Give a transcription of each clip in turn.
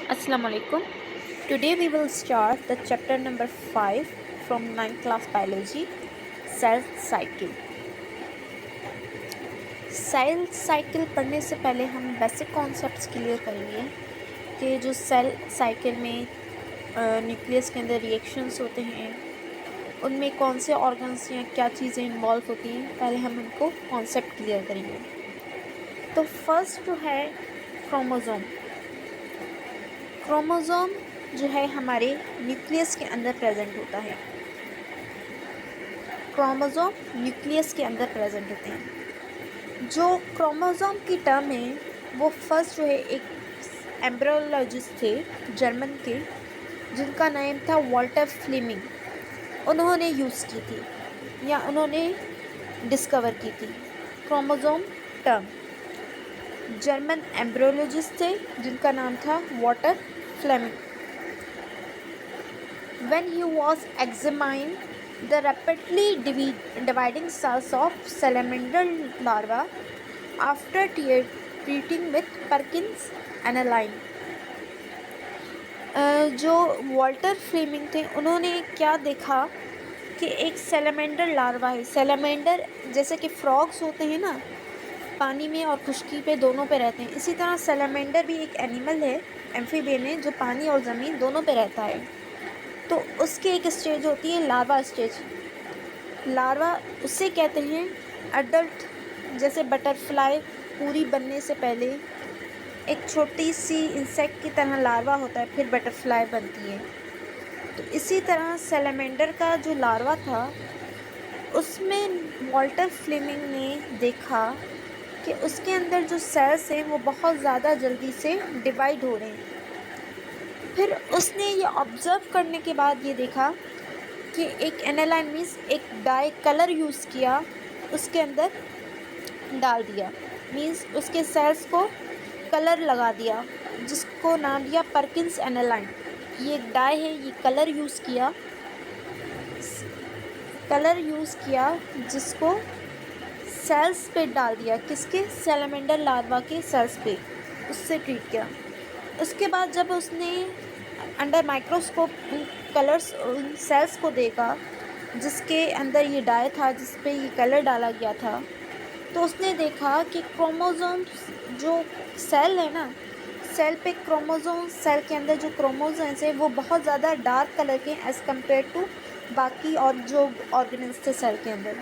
Assalamu alaikum. Today we will start the chapter number 5 from 9th class biology, cell cycle. Cell cycle पढ़ने से पहले हम basic concepts clear करेंगे कि जो सेल साइकिल में न्यूक्लियस के अंदर रिएक्शंस होते हैं उनमें कौन से ऑर्गन्स या क्या चीज़ें इन्वॉल्व होती हैं, पहले हम उनको कॉन्सेप्ट क्लियर करेंगे। तो फर्स्ट जो है क्रोमोसोम। क्रोमोसोम जो है हमारे न्यूक्लियस के अंदर प्रेजेंट होता है। क्रोमोसोम न्यूक्लियस के अंदर प्रेजेंट होते हैं। जो क्रोमोसोम की टर्म है वो फर्स्ट जो है एक एम्ब्रियोलॉजिस्ट थे जर्मन के, जिनका नाम था वॉल्टर फ्लेमिंग। उन्होंने यूज़ की थी या उन्होंने डिस्कवर की थी क्रोमोसोम टर्म। जर्मन एम्ब्रियोलॉजिस्ट थे जिनका नाम था Walther Flemming. When he was examining the rapidly dividing cells of salamander larvae after treating with Perkins aniline, जो वॉल्टर फ्लेमिंग थे उन्होंने क्या देखा कि एक सैलामेंडर लार्वा है। सैलामेंडर जैसे कि फ्रॉग्स होते हैं ना, पानी में और खुश्की पे दोनों पे रहते हैं, इसी तरह सैलामेंडर भी एक एनिमल है, एम्फीबियन है, जो पानी और ज़मीन दोनों पे रहता है। तो उसकी एक स्टेज होती है लार्वा स्टेज। लार्वा उससे कहते हैं अडल्ट। जैसे बटरफ्लाई पूरी बनने से पहले एक छोटी सी इंसेक्ट की तरह लार्वा होता है, फिर बटरफ्लाई बनती है। तो इसी तरह सैलामेंडर का जो लार्वा था उसमें वॉल्टर फ्लेमिंग ने देखा कि उसके अंदर जो सेल्स हैं वो बहुत ज़्यादा जल्दी से डिवाइड हो रहे हैं। फिर उसने ये ऑब्ज़र्व करने के बाद ये देखा कि एक एनालाइन मीन्स एक डाई कलर यूज़ किया, उसके अंदर डाल दिया, मीन्स उसके सेल्स को कलर लगा दिया, जिसको नाम दिया परकिंस एनालाइन। ये एक डाई है, ये कलर यूज़ किया जिसको सेल्स पे डाल दिया, किसके, सैलामेंडर लार्वा के सेल्स पे, उससे ट्रीट किया। उसके बाद जब उसने अंडर माइक्रोस्कोप उन कलर्स उन सेल्स को देखा जिसके अंदर ये डाई था, जिस पे ये कलर डाला गया था, तो उसने देखा कि क्रोमोसोम्स जो सेल है ना, सेल पे क्रोमोसोम, सेल के अंदर जो क्रोमोसोम्स हैं वो बहुत ज़्यादा डार्क कलर के एज़ कम्पेयर टू बाकी और जो ऑर्गेन्स थे सेल के अंदर।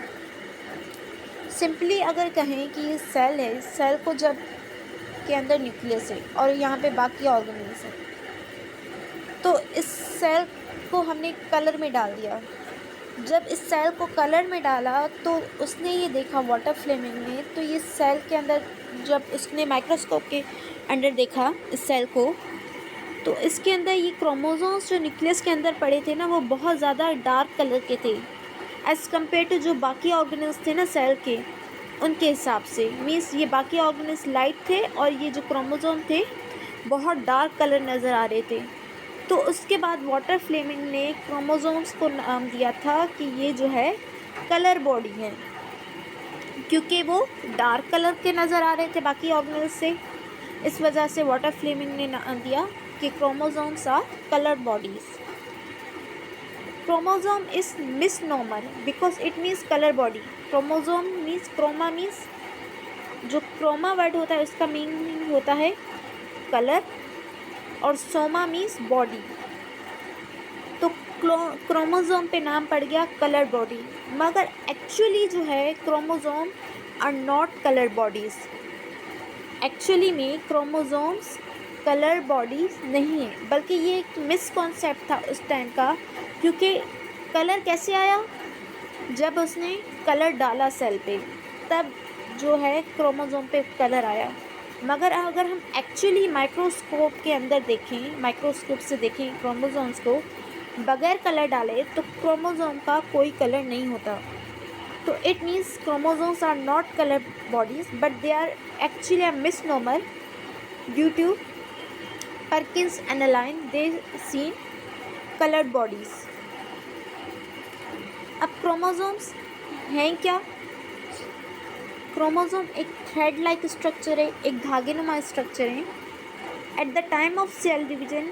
सिंपली अगर कहें कि ये सेल है, सेल को जब के अंदर न्यूक्लियस है और यहाँ पे बाकी ऑर्गेन्स है, तो इस सेल को हमने कलर में डाल दिया। जब इस सेल को कलर में डाला तो उसने ये देखा वॉल्टर फ्लेमिंग ने, तो ये सेल के अंदर जब उसने माइक्रोस्कोप के अंदर देखा इस सेल को, तो इसके अंदर ये क्रोमोसोम्स जो न्यूक्लियस के अंदर पड़े थे ना वो बहुत ज़्यादा डार्क कलर के थे एज़ कम्पेयर टू जो बाकी ऑर्गेन्स थे ना सेल के, उनके हिसाब से। मीन्स ये बाकी ऑर्गेन्स लाइट थे और ये जो क्रोमोसोम थे बहुत डार्क कलर नज़र आ रहे थे। तो उसके बाद वॉल्टर फ्लेमिंग ने क्रोमोसोम्स को नाम दिया था कि ये जो है कलर बॉडी है, क्योंकि वो डार्क कलर के नज़र आ रहे थे बाकी ऑर्गेन्स से। इस वजह से वॉल्टर फ्लेमिंग ने नाम दिया कि chromosomes are colour bodies. Chromosome is misnomer because it means colour body. Chromosome means, chroma means, जो क्रोमा वर्ड होता है उसका मीनिंग होता है कलर, और सोमा मीन्स बॉडी। तो क्रोमोसोम पे नाम पड़ गया कलर बॉडी, मगर एक्चुअली जो है chromosome are not colour bodies. Actually में क्रोमोसोम्स कलर बॉडीज़ नहीं है, बल्कि ये एक मिसकॉन्सेप्ट था उस टाइम का। क्योंकि कलर कैसे आया, जब उसने कलर डाला सेल पे, तब जो है क्रोमोसोम पे कलर आया। मगर अगर हम एक्चुअली माइक्रोस्कोप के अंदर देखें, माइक्रोस्कोप से देखें क्रोमोसोम्स को बगैर कलर डाले, तो क्रोमोसोम का कोई कलर नहीं होता। तो it means chromosomes are not colour bodies but they are actually a misnomer due to Perkins aniline, they seen coloured bodies. अब क्रोमोसोम्स हैं क्या? क्रोमोसोम एक थ्रेड लाइक स्ट्रक्चर है, एक धागेनुमा स्ट्रक्चर है at the time of cell division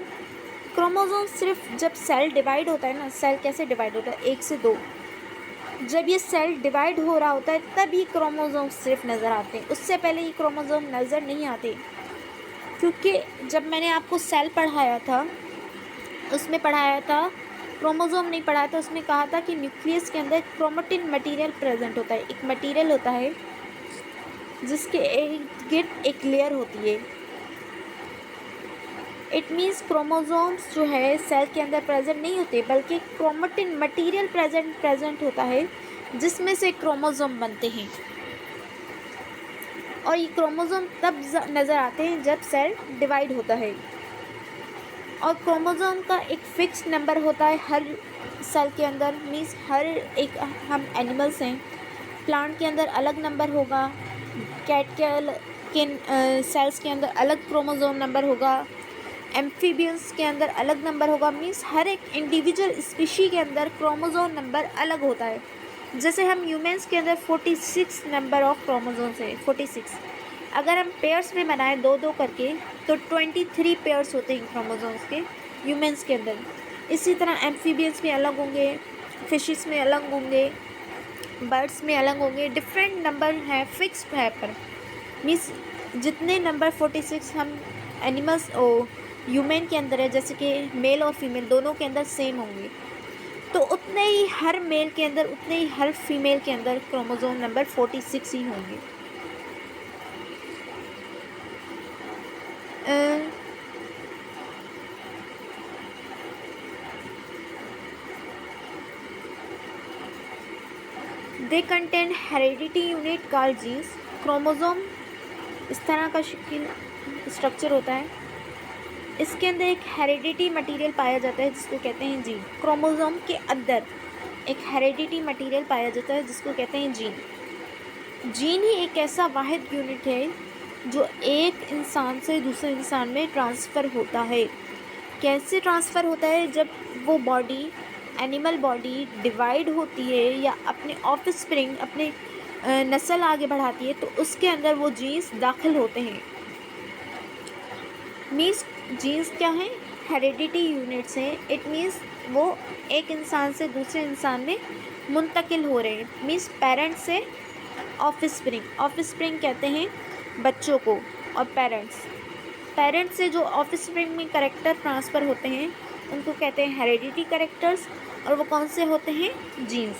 chromosome सिर्फ जब सेल डिवाइड होता है ना, सेल कैसे डिवाइड होता है, 1 से 2, जब ये सेल डिवाइड हो रहा होता है तब ये क्रोमोसोम सिर्फ नज़र आते हैं, उससे पहले ये क्रोमोसोम नज़र नहीं आते। क्योंकि जब मैंने आपको सेल पढ़ाया था, उसमें पढ़ाया था, क्रोमोसोम नहीं पढ़ाया था, उसमें कहा था कि न्यूक्लियस के अंदर क्रोमेटिन मटेरियल प्रेजेंट होता है। एक मटेरियल होता है जिसके इर्द गिर्द एक लेयर होती है। इट मीन्स क्रोमोसोम्स जो है सेल के अंदर प्रेजेंट नहीं होते, बल्कि क्रोमेटिन मटेरियल प्रेजेंट होता है जिसमें से क्रोमोसोम बनते हैं। और ये क्रोमोसोम तब नज़र आते हैं जब सेल डिवाइड होता है। और क्रोमोसोम का एक फिक्स नंबर होता है हर सेल के अंदर, मीन्स हर एक, हम एनिमल्स हैं, प्लांट के अंदर अलग नंबर होगा, कैट के सेल्स के अंदर अलग क्रोमोसोम नंबर होगा, एम्फीबियंस के अंदर अलग नंबर होगा। मीन्स हर एक इंडिविजुअल स्पीशी के अंदर क्रोमोसोम नंबर अलग होता है। जैसे हम ह्यूमंस के अंदर 46 नंबर ऑफ क्रोमोसोम्स है, 46। अगर हम पेयर्स में बनाएं 2-2 करके तो 23 पेयर्स होते हैं क्रोमोसोम्स के ह्यूमंस के अंदर। इसी तरह एम्फीबियंस में अलग होंगे, फिशेस में अलग होंगे, बर्ड्स में अलग होंगे। डिफरेंट नंबर हैं, फिक्स्ड है, पर मीन्स जितने नंबर 46 हम एनिमल्स ह्यूमन के अंदर है, जैसे कि मेल और फीमेल दोनों के अंदर सेम होंगे, तो उतने ही हर मेल के अंदर, उतने ही हर फीमेल के अंदर क्रोमोसोम नंबर 46 ही होंगे। They contain heredity unit called jeans. Chromosome इस तरह का स्ट्रक्चर होता है, इसके अंदर एक हेरिडिटी मटेरियल पाया जाता है जिसको कहते हैं जीन। क्रोमोसोम के अंदर एक हेरिडिटी मटेरियल पाया जाता है जिसको कहते हैं जीन। जीन ही एक ऐसा वाहिद यूनिट है जो एक इंसान से दूसरे इंसान में ट्रांसफ़र होता है। कैसे ट्रांसफ़र होता है? जब वो बॉडी, एनिमल बॉडी डिवाइड होती है या अपने ऑफस्प्रिंग, अपने नस्ल आगे बढ़ाती है, तो उसके अंदर वो जीन्स दाखिल होते हैं। मीन्स जीन्स क्या हैं? हेरिडिटी यूनिट्स हैं। इट मीन्स वो एक इंसान से दूसरे इंसान में मुंतकिल हो रहे हैं। मीन्स पेरेंट्स से ऑफस्प्रिंग कहते हैं बच्चों को, और पेरेंट्स से जो ऑफस्प्रिंग में कैरेक्टर ट्रांसफ़र होते हैं उनको कहते हैं हेरिडिटी कैरेक्टर्स, और वो कौन से होते हैं? जीन्स।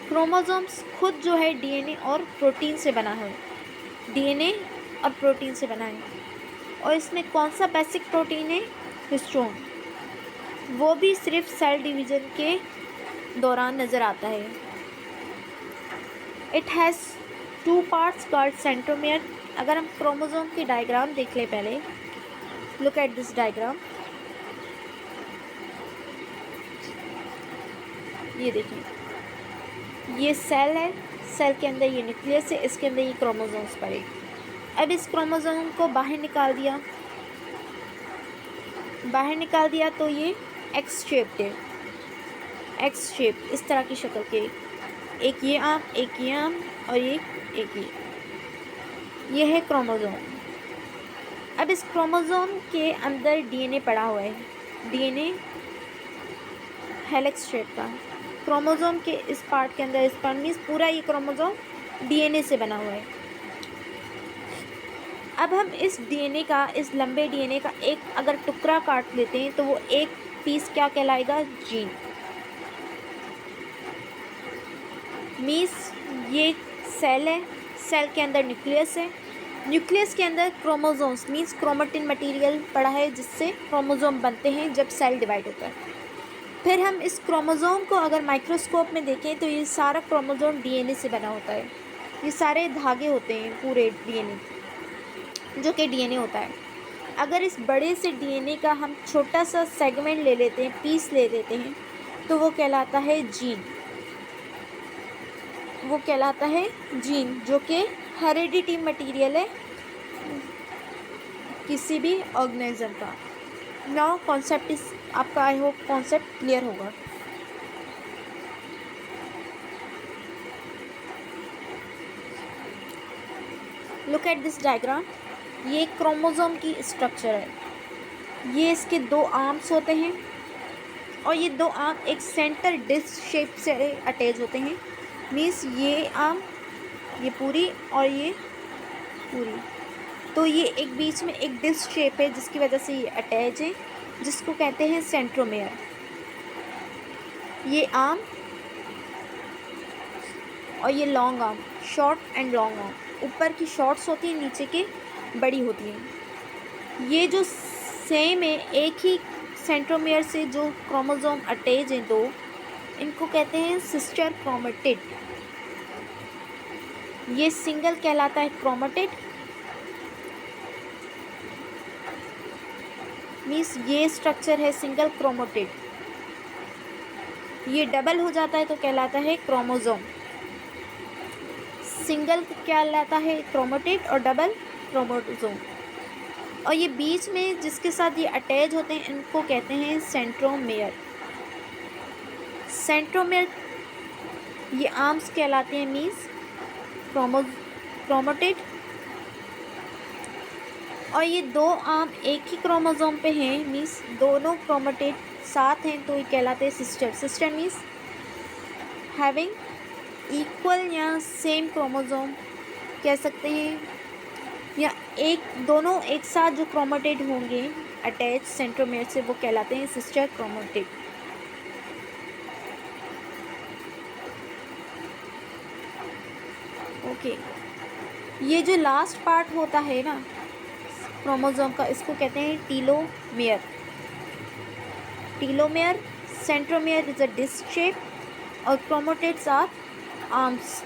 क्रोमोसोम्स खुद जो है डीएनए और प्रोटीन से बना है, डीएनए और प्रोटीन से बना है। और इसमें कौन सा बेसिक प्रोटीन है? हिस्टोन। वो भी सिर्फ सेल डिवीज़न के दौरान नज़र आता है। It has 2 parts called centromere. अगर हम क्रोमोसोम की डायग्राम देख लें पहले, लुक एट दिस डायग्राम। ये देखिए, ये सेल है, सेल के अंदर ये न्यूक्लियस है, इसके अंदर ये क्रोमोसोम्स पड़े। अब इस क्रोमोसोम को बाहर निकाल दिया तो ये एक्स शेप्ड है, एक्स शेप, इस तरह की शक्ल के, एक ये आर्म, एक ये आर्म, और एक ये है क्रोमोसोम। अब इस क्रोमोसोम के अंदर डीएनए पड़ा हुआ है, डीएनए हेलिक्स शेप का। क्रोमोसोम के इस पार्ट के अंदर, इस पार्ट मीन्स पूरा ये क्रोमोसोम डीएनए से बना हुआ है। अब हम इस डीएनए का, इस लंबे डीएनए का एक अगर टुकड़ा काट लेते हैं तो वो एक पीस क्या कहलाएगा? जीन। मीन्स ये सेल है, सेल के अंदर न्यूक्लियस है, न्यूक्लियस के अंदर क्रोमोसोम्स मीन्स क्रोमेटिन मटेरियल पड़ा है जिससे क्रोमोसोम बनते हैं जब सेल डिवाइड होता है। फिर हम इस क्रोमोसोम को अगर माइक्रोस्कोप में देखें तो ये सारा क्रोमोसोम डीएनए से बना होता है। ये सारे धागे होते हैं पूरे डीएनए, जो कि डीएनए होता है। अगर इस बड़े से डीएनए का हम छोटा सा सेगमेंट ले लेते हैं, पीस ले लेते हैं, तो वो कहलाता है जीन। वो कहलाता है जीन, जो कि हेरिडिटी मटेरियल है किसी भी ऑर्गेनिज्म का। नाउ कॉन्सेप्ट इस आपका, आई होप कॉन्सेप्ट क्लियर होगा। Look at this diagram. ये क्रोमोसोम की स्ट्रक्चर है। ये इसके 2 आर्म्स होते हैं और ये 2 आर्म एक सेंटर डिस्क शेप से अटैच होते हैं। मीन्स ये आर्म, ये पूरी और ये पूरी, तो ये एक बीच में एक डिस्क शेप है जिसकी वजह से ये अटैच है, जिसको कहते हैं सेंट्रोमेयर। ये आर्म और ये long arm, short and long arm, ऊपर की शॉर्ट्स होती हैं, नीचे की बड़ी होती हैं। ये जो सेम है, एक ही सेंट्रोमेयर से जो क्रोमोसोम अटैच हैं 2, इनको कहते हैं सिस्टर क्रोमेटिड। ये सिंगल कहलाता है क्रोमेटिड। मीन्स ये स्ट्रक्चर है सिंगल क्रोमेटिड। ये डबल हो जाता है तो कहलाता है क्रोमोसोम। सिंगल कहलाता है क्रोमेटिड और डबल क्रोमोसोम। और ये बीच में जिसके साथ ये अटैच होते हैं इनको कहते हैं सेंट्रोमेयर। सेंट्रोमेयर ये आर्म्स कहलाते हैं, मीन्स क्रोमेटिड। और ये 2 आर्म एक ही क्रोमोसोम पे हैं, मीन्स दोनों क्रोमेटिड साथ हैं तो ये कहलाते हैं sister. Sister means having equal या सेम क्रोमोसोम कह सकते हैं, या दोनों एक साथ जो क्रोमेटिड होंगे अटैच सेंट्रोमेयर से वो कहलाते हैं सिस्टर क्रोमेटिड। ओके, ये जो लास्ट पार्ट होता है ना क्रोमोसोम का, इसको कहते हैं telomere. Telomere, centromere is a disc shape और क्रोमेटिड्स आर आर्म्स।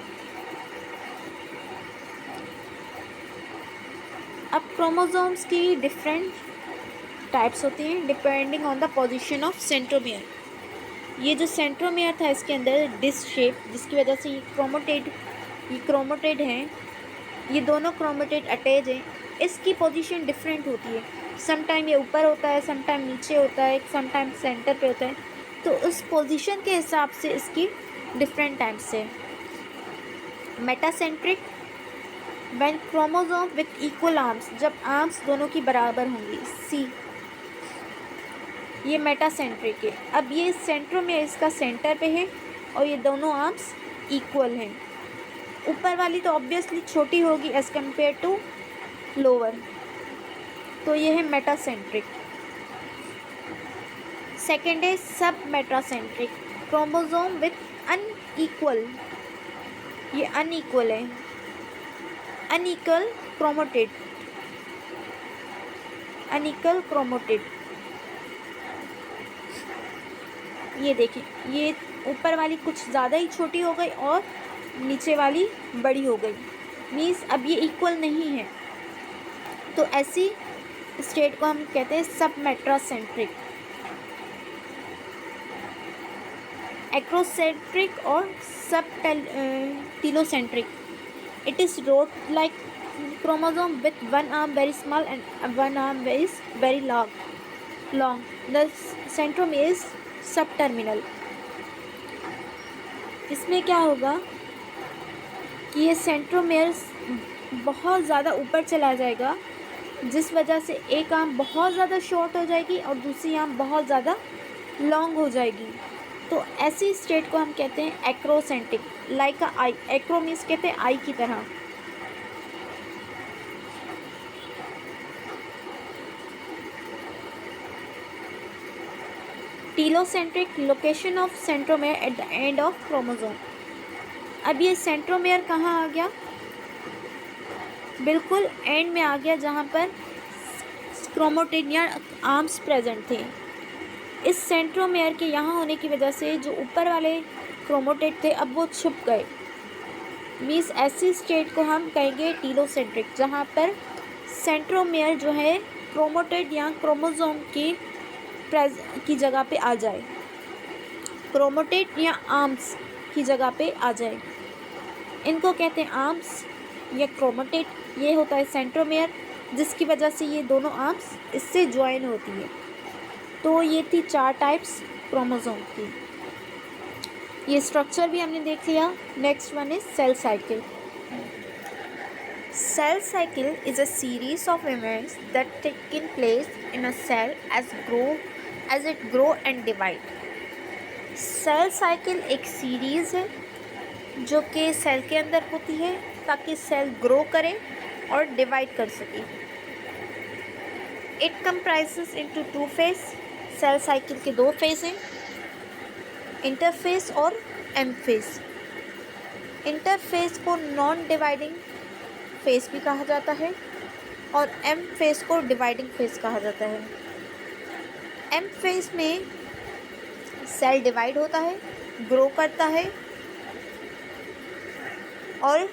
अब क्रोमोसोम्स की डिफरेंट टाइप्स होती हैं depending on the position of centromere. ये जो सेंट्रोमेयर था इसके अंदर डिस्क शेप, जिसकी वजह से ये क्रोमेटिड हैं, ये दोनों क्रोमेटिड अटैच हैं। इसकी पोजीशन डिफरेंट होती है, समटाइम ये ऊपर होता है, समटाइम नीचे होता है, समटाइम सेंटर पे होता है। तो उस पोजीशन के हिसाब से इसकी डिफरेंट टाइप्स है। Metacentric, when chromosome with equal arms, जब आर्म्स दोनों की बराबर होंगी, सी, ये मेटासेंट्रिक है। अब ये सेंट्रोमेयर इसका सेंटर पे है और ये दोनों आर्म्स इक्वल हैं। ऊपर वाली तो ऑब्वियसली छोटी होगी एज कम्पेयर टू लोअर, तो ये है मेटासेंट्रिक। सेकेंड है सब मेटासेंट्रिक, क्रोमोसोम विथ अनइक्वल, ये अनइक्वल है, अनइक्वल क्रोमेटिड, अनइक्वल क्रोमेटिड। ये देखिए, ये ऊपर वाली कुछ ज़्यादा ही छोटी हो गई और नीचे वाली बड़ी हो गई, मीन्स अब ये इक्वल नहीं है। तो ऐसी स्टेट को हम कहते हैं सब मेटासेंट्रिक। एक्रोसेंट्रिक और सब telocentric, it is road like chromosome with one arm very small and one arm very long. The centromere is subterminal. इसमें क्या होगा कि ये सेंट्रोमेयर बहुत ज़्यादा ऊपर चला जाएगा, जिस वजह से एक आर्म बहुत ज़्यादा शॉर्ट हो जाएगी और दूसरी आर्म बहुत ज़्यादा लॉन्ग हो जाएगी। तो ऐसी स्टेट को हम कहते हैं एक्रोसेंट्रिक, लाइक अ आई। एक्रो मीन्स कहते हैं आई की तरह। Telocentric, location of centromere at the end of chromosome. अब ये सेंट्रोमेयर कहाँ आ गया? बिल्कुल एंड में आ गया, जहाँ पर क्रोमेटिड या आर्म्स प्रेजेंट थे। इस सेंट्रोमेयर के यहाँ होने की वजह से जो ऊपर वाले क्रोमेटिड थे अब वो छुप गए। मीन्स ऐसी स्टेट को हम कहेंगे टीलोसेंट्रिक, जहाँ पर सेंट्रोमेयर जो है क्रोमेटिड या क्रोमोसोम की जगह पे आ जाए, क्रोमेटिड या आर्म्स की जगह पे आ जाए। इनको कहते हैं आर्म्स या क्रोमेटिड। ये होता है सेंट्रोमेयर, जिसकी वजह से ये दोनों आर्म्स इससे ज्वाइन होती है। तो ये थी 4 टाइप्स क्रोमोसोम की। ये स्ट्रक्चर भी हमने देख लिया। Next one is cell cycle. Cell cycle is a series of events that taking place in a cell as it grow and divide. Cell cycle एक सीरीज़ है जो कि सेल के अंदर होती है ताकि सेल ग्रो करे और डिवाइड कर सके. It comprises into two phase. Cell cycle के दो फेज हैं, इंटरफेस और एम फेज. इंटरफेस को नॉन डिवाइडिंग फेज भी कहा जाता है और एम फेज को डिवाइडिंग फेज कहा जाता है. एम फेज में सेल डिवाइड होता है, ग्रो करता है, और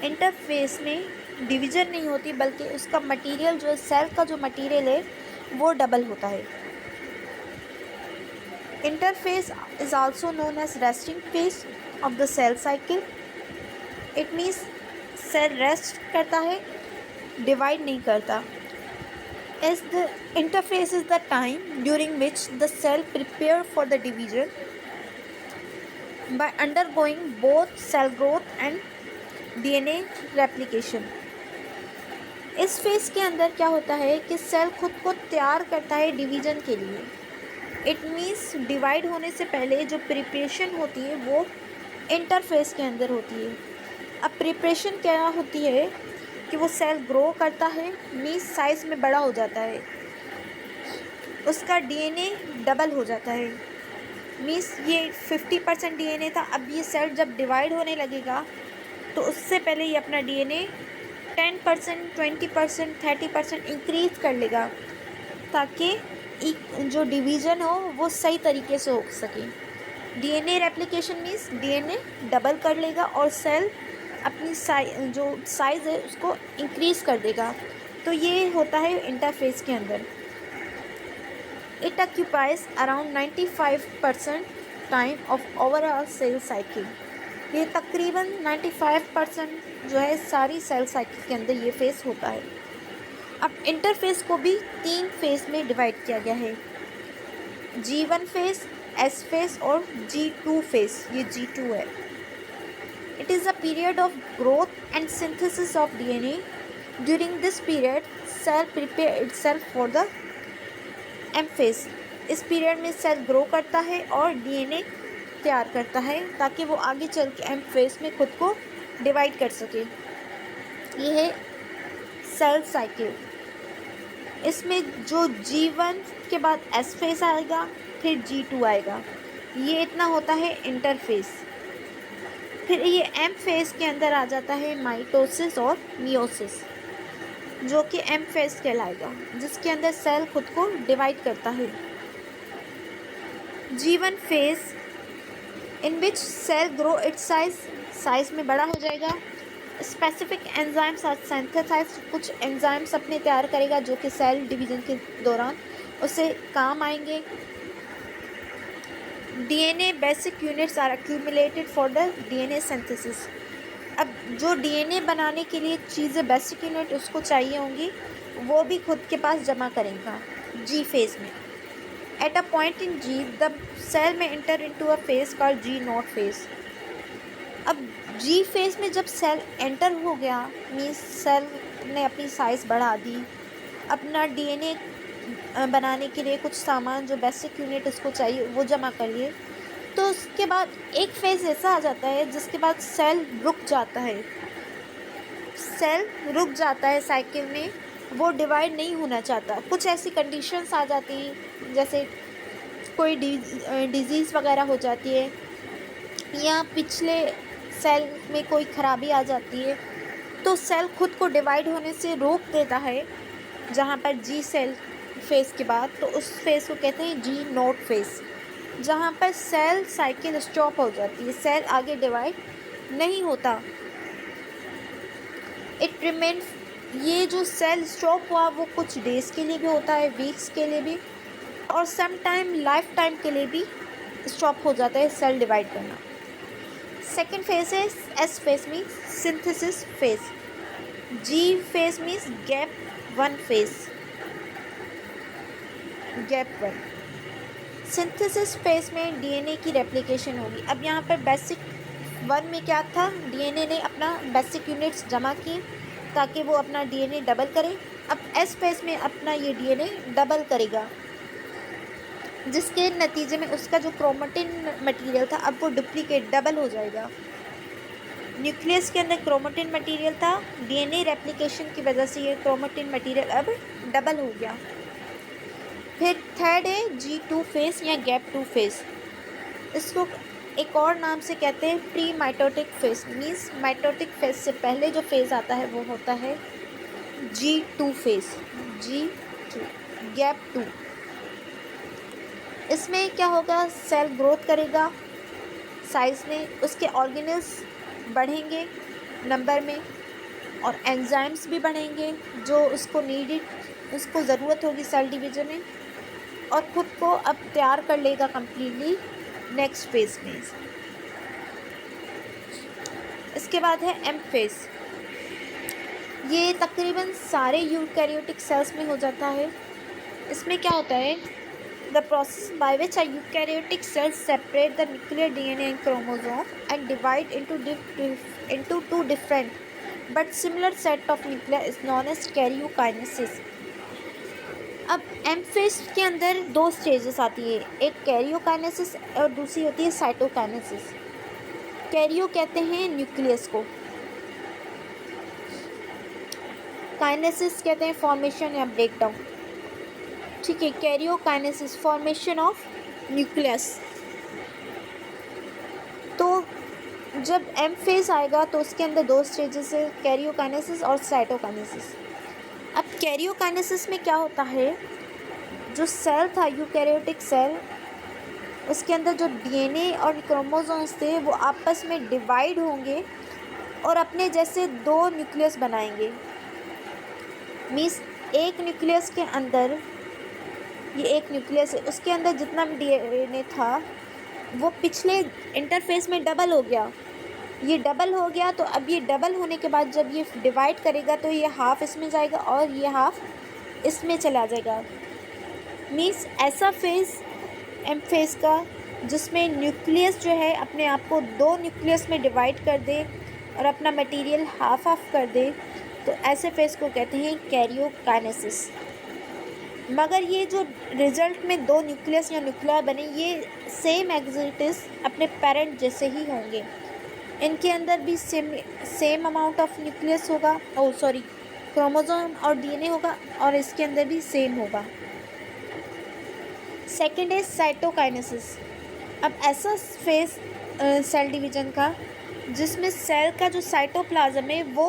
इंटरफेस में डिवीज़न नहीं होती बल्कि उसका मटेरियल जो है, सेल का जो मटेरियल है वो डबल होता है. Interphase is also known as resting phase of the cell cycle. It means cell rest करता है, डिवाइड नहीं करता. As the interface is the time during which the cell prepare for the division by undergoing both cell growth and DNA replication. इस phase के अंदर क्या होता है कि सेल खुद को तैयार करता है डिवीज़न के लिए. इट मीन्स डिवाइड होने से पहले जो प्रिपरेशन होती है वो इंटरफेस के अंदर होती है. अब प्रिपरेशन क्या होती है कि वो सेल ग्रो करता है, मीन्स साइज़ में बड़ा हो जाता है, उसका डीएनए डबल हो जाता है. मीन्स ये 50% डीएनए था, अब ये सेल जब डिवाइड होने लगेगा तो उससे पहले ये अपना डीएनए 10%, 20%, 30% इंक्रीज़ कर लेगा ताकि जो डिवीज़न हो वो सही तरीके से हो सके. DNA replication means DNA double कर लेगा और सेल अपनी जो साइज़ है उसको इंक्रीज़ कर देगा. तो ये होता है इंटरफेस के अंदर. It occupies around 95% time of overall cell cycle. ये तकरीबन 95% जो है सारी सेल साइकिल के अंदर ये फेस होता है. अब इंटरफेस को भी 3 फेज में डिवाइड किया गया है. G1 फेज, S फेज और G2 फेज. ये G2 है. It is a period of growth and synthesis of DNA. During this period, cell prepare itself for the M phase. इस पीरियड में सेल ग्रो करता है और डीएनए तैयार करता है ताकि वो आगे चल के एम फेज में खुद को डिवाइड कर सके. ये है सेल साइकिल. इसमें जो G1 के बाद S फेज आएगा, फिर G2 आएगा. ये इतना होता है इंटरफेस. फिर ये एम फेज के अंदर आ जाता है माइटोसिस और मियोसिस, जो कि एम फेज कहलाएगा, जिसके अंदर सेल खुद को डिवाइड करता है. G1 phase in which cell grow its size में बड़ा हो जाएगा. Specific enzymes are synthesise. कुछ एंजाइम्स अपने तैयार करेगा जो कि सेल डिवीज़न के दौरान उसे काम आएंगे. DNA basic units are accumulated for the DNA synthesis. अब जो डीएनए बनाने के लिए चीज़ें बेसिक यूनिट उसको चाहिए होंगी वो भी खुद के पास जमा करेगा जी फेज में. At a point in G the cell में enter into a phase called G naught phase. अब जी फेज में जब सेल एंटर हो गया, मीन्स सेल ने अपनी साइज़ बढ़ा दी, अपना डीएनए बनाने के लिए कुछ सामान जो बेसिक यूनिट उसको चाहिए वो जमा कर लिए, तो उसके बाद एक फेज़ ऐसा आ जाता है जिसके बाद सेल रुक जाता है. सेल रुक जाता है साइकिल में, वो डिवाइड नहीं होना चाहता. कुछ ऐसी कंडीशंस आ जाती हैं जैसे कोई डिजीज़ वगैरह हो जाती है या पिछले सेल में कोई ख़राबी आ जाती है, तो सेल खुद को डिवाइड होने से रोक देता है. जहाँ पर जी सेल फेज़ के बाद, तो उस फेज़ को कहते हैं जी नॉट फेज़, जहाँ पर सेल साइकिल स्टॉप हो जाती है, सेल आगे डिवाइड नहीं होता. It remain. ये जो सेल स्टॉप हुआ वो कुछ डेज़ के लिए भी होता है, वीक्स के लिए भी, और सम टाइम लाइफ टाइम के लिए भी स्टॉप हो जाता है सेल डिवाइड करना. सेकेंड फेज है S phase means synthesis phase. G phase means gap one phase. Gap one synthesis phase में डीएनए की रेप्लिकेशन होगी. अब यहाँ पर बेसिक वन में क्या था, डीएनए ने अपना बेसिक यूनिट्स जमा की ताकि वो अपना डीएनए डबल करे। अब एस फेज में अपना ये डीएनए डबल करेगा, जिसके नतीजे में उसका जो क्रोमेटिन मटेरियल था अब वो डुप्लीकेट डबल हो जाएगा। न्यूक्लियस के अंदर क्रोमेटिन मटेरियल था, डीएनए रेप्लिकेशन की वजह से ये क्रोमेटिन मटेरियल अब डबल हो गया। फिर थर्ड है G2 फेज या गैप 2 फेज। इसको एक और नाम से कहते हैं pre mitotic phase, means mitotic phase से पहले जो फेज आता है वो होता है G2 फेज, G2 गैप 2। इसमें क्या होगा, सेल ग्रोथ करेगा साइज में, उसके ऑर्गेनल्स बढ़ेंगे नंबर में और एंजाइम्स भी बढ़ेंगे जो उसको ज़रूरत होगी सेल डिवीजन में, और ख़ुद को अब तैयार कर लेगा कम्प्लीटली नेक्स्ट फेज में। इसके बाद है एम फेज। ये तकरीबन सारे यूकैरियोटिक सेल्स में हो जाता है। इसमें क्या होता है, the process by which a eukaryotic cells separate the nuclear DNA and chromosome and divide into two different but similar set of nuclei is known as karyokinesis। अब एम फेज के अंदर दो स्टेजेस आती है, एक कैरियोकाइनेसिस और दूसरी होती है साइटोकाइनेसिस। कैरियो कहते हैं न्यूक्लियस को, काइनेसिस कहते हैं फॉर्मेशन या ब्रेकडाउन। ठीक है, कैरियोकाइनेसिस फॉर्मेशन ऑफ न्यूक्लियस। तो जब एम फेज आएगा तो उसके अंदर दो स्टेजेस है, कैरियोकाइनेसिस और साइटोकाइनेसिस। अब कैरियोकाइनेसिस में क्या होता है, जो सेल था यूकैरियोटिक सेल, उसके अंदर जो डीएनए और क्रोमोसोम्स थे वो आपस में डिवाइड होंगे और अपने जैसे दो न्यूक्लियस बनाएंगे। मीन्स एक न्यूक्लियस के अंदर, ये एक न्यूक्लियस है, उसके अंदर जितना भी डीएनए था वो पिछले इंटरफेस में डबल हो गया। ये डबल हो गया तो अब ये डबल होने के बाद जब ये डिवाइड करेगा तो ये हाफ इसमें जाएगा और ये हाफ इसमें चला जाएगा। मीन्स ऐसा फेज़ एम फेज़ का जिसमें न्यूक्लियस जो है अपने आप को दो न्यूक्लियस में डिवाइड कर दे और अपना मटेरियल हाफ हाफ कर दे, तो ऐसे फेज़ को कहते हैं कैरियोकाइनेसिस। मगर ये जो रिज़ल्ट में दो न्यूक्लियस या न्यूक्लिया बने, ये सेम एग्जिटिस अपने पेरेंट जैसे ही होंगे। इनके अंदर भी सेम अमाउंट ऑफ न्यूक्लियस होगा, क्रोमोसोम और डीएनए होगा, और इसके अंदर भी सेम होगा। सेकेंड है साइटोकाइनेसिस। अब ऐसा फेज सेल डिवीज़न का जिसमें सेल का जो साइटोप्लाज्म है वो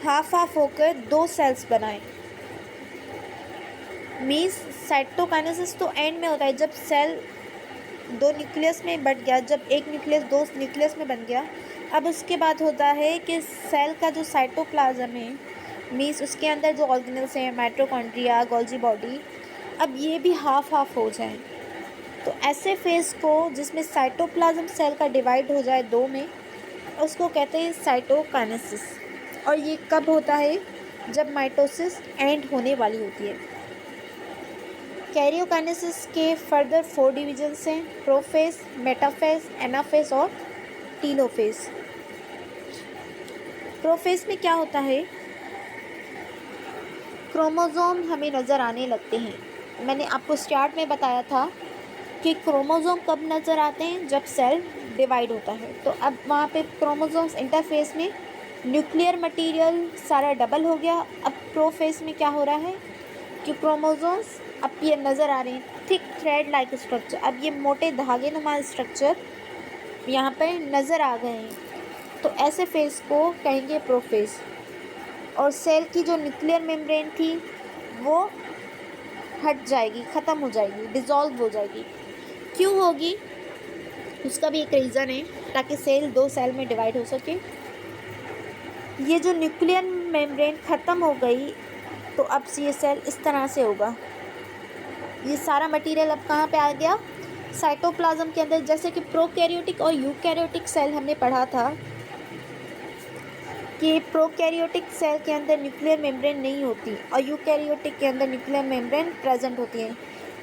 हाफ हाफ होकर दो सेल्स बनाए। मीन्स साइटोकाइनेसिस तो एंड में होता है जब सेल दो न्यूक्लियस में बट गया, जब एक न्यूक्लियस दो न्यूक्लियस में बन गया। अब उसके बाद होता है कि सेल का जो साइटोप्लाज्म है, मीन्स उसके अंदर जो ऑर्गेनल्स हैं, माइटोकॉन्ड्रिया, गोल्जी बॉडी, अब ये भी हाफ हाफ हो जाए। तो ऐसे फेज़ को जिसमें साइटोप्लाज्म सेल का डिवाइड हो जाए दो में, उसको कहते हैं साइटोकाइनेसिस। और ये कब होता है, जब माइटोसिस एंड होने वाली होती है। कैरियोकाइनेसिस के फर्दर 4 डिवीजन्स हैं, प्रोफेज, मेटाफेज, एनाफेज और टीलोफेज। प्रोफेज में क्या होता है, क्रोमोसोम हमें नज़र आने लगते हैं। मैंने आपको स्टार्ट में बताया था कि क्रोमोसोम कब नज़र आते हैं, जब सेल डिवाइड होता है। तो अब वहाँ पे क्रोमोसोम्स इंटरफेस में न्यूक्लियर मटेरियल सारा डबल हो गया। अब प्रोफेज में क्या हो रहा है कि क्रोमोसोम्स अब ये नज़र आ रहे हैं, थिक थ्रेड लाइक स्ट्रक्चर। अब ये मोटे धागे नुमा स्ट्रक्चर यहाँ पर नज़र आ गए हैं, तो ऐसे फेज़ को कहेंगे प्रोफेज। और सेल की जो न्यूक्लियर मेम्ब्रेन थी वो हट जाएगी, ख़त्म हो जाएगी, डिज़ोल्व हो जाएगी। क्यों होगी, उसका भी एक रीज़न है, ताकि सेल दो सेल में डिवाइड हो सके। ये जो न्यूक्लियर मेम्ब्रेन ख़त्म हो गई तो अब ये सेल इस तरह से होगा। ये सारा मटेरियल अब कहाँ पे आ गया, साइटोप्लाज्म के अंदर। जैसे कि प्रोकैरियोटिक और यूकैरियोटिक सेल हमने पढ़ा था कि प्रोकैरियोटिक सेल के अंदर न्यूक्लियर मेम्ब्रेन नहीं होती और यूकैरियोटिक के अंदर न्यूक्लियर मेम्ब्रेन प्रेजेंट होती है।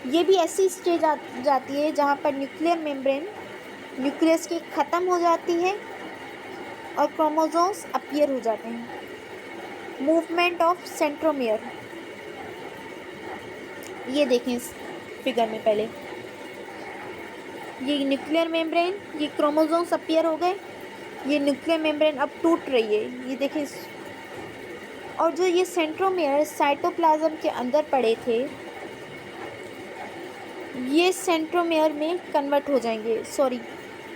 ये भी ऐसी स्टेज जाती है जहाँ पर न्यूक्लियर मेम्ब्रेन न्यूक्लियस की ख़त्म हो जाती है और क्रोमोसोम्स अपीयर हो जाते हैं। मूवमेंट ऑफ सेंट्रोमियर, ये देखें इस फिगर में पहले, ये न्यूक्लियर मेम्ब्रेन, ये क्रोमोसोम्स अपीयर हो गए, ये न्यूक्लियर मेम्ब्रेन अब टूट रही है, ये देखें और जो ये सेंट्रोमियर साइटोप्लाज्म के अंदर पड़े थे, ये सेंट्रोमियर में कन्वर्ट हो जाएंगे। सॉरी,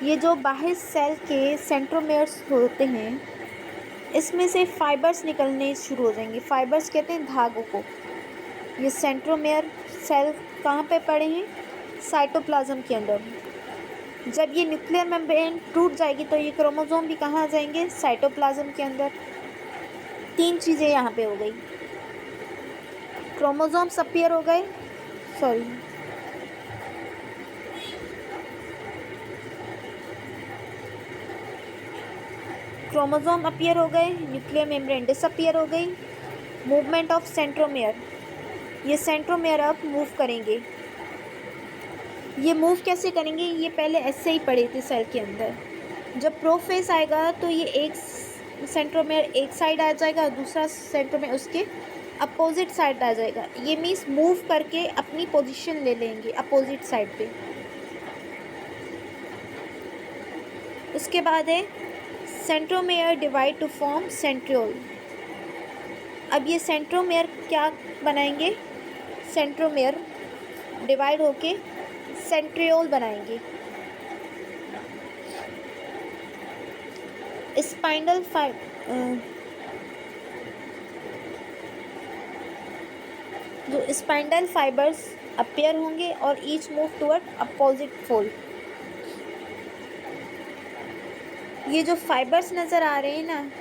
ये जो बाह्य सेल के सेंट्रोमियर्स होते हैं, इसमें से फाइबर्स निकलने शुरू हो जाएंगे। फाइबर्स कहते हैं धागों को। ये सेंट्रोमियर सेल कहाँ पे पड़े हैं? साइटोप्लाज्म के अंदर। जब ये न्यूक्लियर मेम्ब्रेन टूट जाएगी तो ये क्रोमोसोम भी कहाँ आ जाएंगे? साइटोप्लाज्म के अंदर। तीन चीज़ें यहाँ पे हो गई, क्रोमोसोम्स अपीयर हो गए, सॉरी क्रोमोसोम अपीयर हो गए, न्यूक्लियर मेम्ब्रेन डिसअपीयर हो गई, मूवमेंट ऑफ सेंट्रोमियर, ये सेंट्रोमियर अब मूव करेंगे। ये मूव कैसे करेंगे? ये पहले ऐसे ही पड़े थे सेल के अंदर। जब प्रोफेस आएगा तो ये एक सेंट्रोमियर एक साइड आ जाएगा, दूसरा सेंट्रोमियर उसके अपोजिट साइड आ जाएगा। ये मीन्स मूव करके अपनी पोजीशन ले लेंगे अपोजिट साइड पे। उसके बाद है centromere divide to form centriole. अब ये सेंट्रोमियर क्या बनाएंगे? सेंट्रोमियर डिवाइड होके सेंट्रियोल बनाएंगे। स्पाइंडल जो स्पाइंडल फाइबर्स अपीयर होंगे और each move toward opposite pole. ये जो फाइबर्स नज़र आ रहे हैं ना,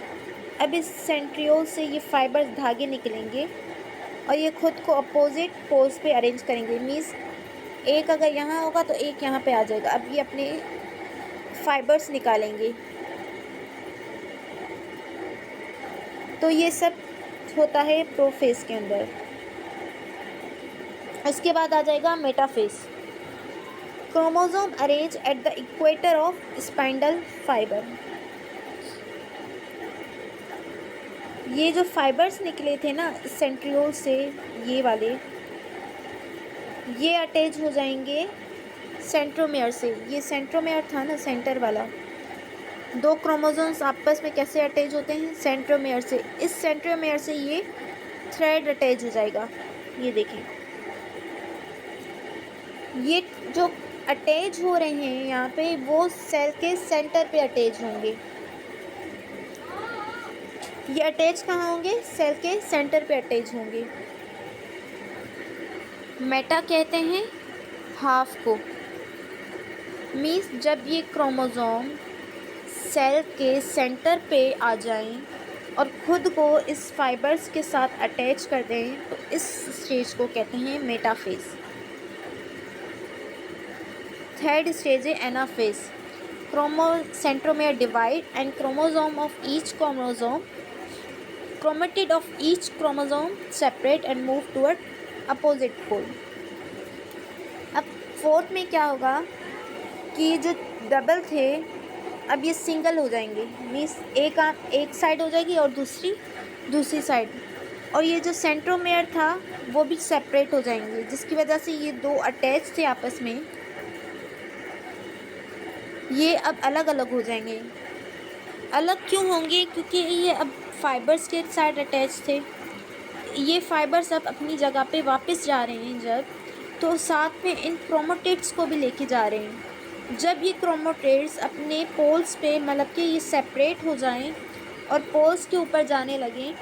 अब इस सेंट्रियोल से ये फाइबर्स धागे निकलेंगे और ये खुद को अपोजिट पोल्स पे अरेंज करेंगे। मीन्स एक अगर यहाँ होगा तो एक यहाँ पे आ जाएगा। अब ये अपने फाइबर्स निकालेंगे। तो ये सब होता है प्रोफेज के अंदर। इसके बाद आ जाएगा metaphase. Chromosome arrange at the equator of spindle fibre. ये जो फाइबर्स निकले थे ना सेंट्रियोल से, ये वाले, ये अटैच हो जाएंगे सेंट्रोमियर से। ये सेंट्रोमियर था ना सेंटर वाला। दो क्रोमोसोम्स आपस में कैसे अटैच होते हैं? सेंट्रोमियर से। इस सेंट्रोमियर से ये थ्रेड अटैच हो जाएगा। ये देखें, ये जो अटैच हो रहे हैं यहाँ पे, वो सेल के सेंटर पे अटैच होंगे। ये अटैच कहाँ होंगे? सेल के सेंटर पे अटैच होंगे। मेटा कहते हैं हाफ को। मीन्स जब ये क्रोमोसोम सेल के सेंटर पे आ जाएं और खुद को इस फाइबर्स के साथ अटैच कर दें तो इस स्टेज को कहते हैं मेटाफेज। थर्ड स्टेज है anaphase. Centromere divide and chromosome of each chromatid of each chromosome separate and move toward opposite pole. अब फोर्थ में क्या होगा कि जो डबल थे अब ये सिंगल हो जाएंगे। मीन्स एक साइड हो जाएगी और दूसरी साइड। और ये जो सेंट्रोमियर था वो भी सेपरेट हो जाएंगे, जिसकी वजह से ये दो अटैच थे आपस में, ये अब अलग अलग हो जाएंगे। अलग क्यों होंगे? क्योंकि ये अब फाइबर्स के साथ अटैच थे। ये फाइबर्स अब अपनी जगह पे वापस जा रहे हैं जब, तो साथ में इन क्रोमेटिड्स को भी लेके जा रहे हैं। जब ये क्रोमेटिड्स अपने पोल्स पे, मतलब कि ये सेपरेट हो जाएं और पोल्स के ऊपर जाने लगें,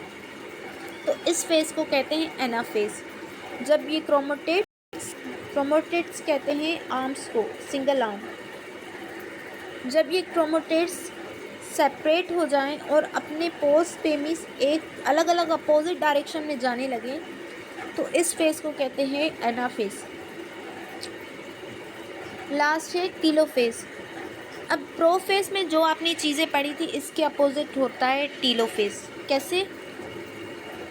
तो इस फेज़ को कहते हैं एनाफेज। जब ये क्रोमेटिड्स कहते हैं आर्म्स को, सिंगल आर्म। जब ये क्रोमेटिड्स सेपरेट हो जाएं और अपने पोल्स पे मीन्स एक अलग अलग अपोजिट डायरेक्शन में जाने लगे, तो इस फेज़ को कहते हैं एनाफेज। लास्ट है टीलोफेज। अब प्रोफेज में जो आपने चीज़ें पढ़ी थी इसके अपोजिट होता है टीलोफेज। कैसे?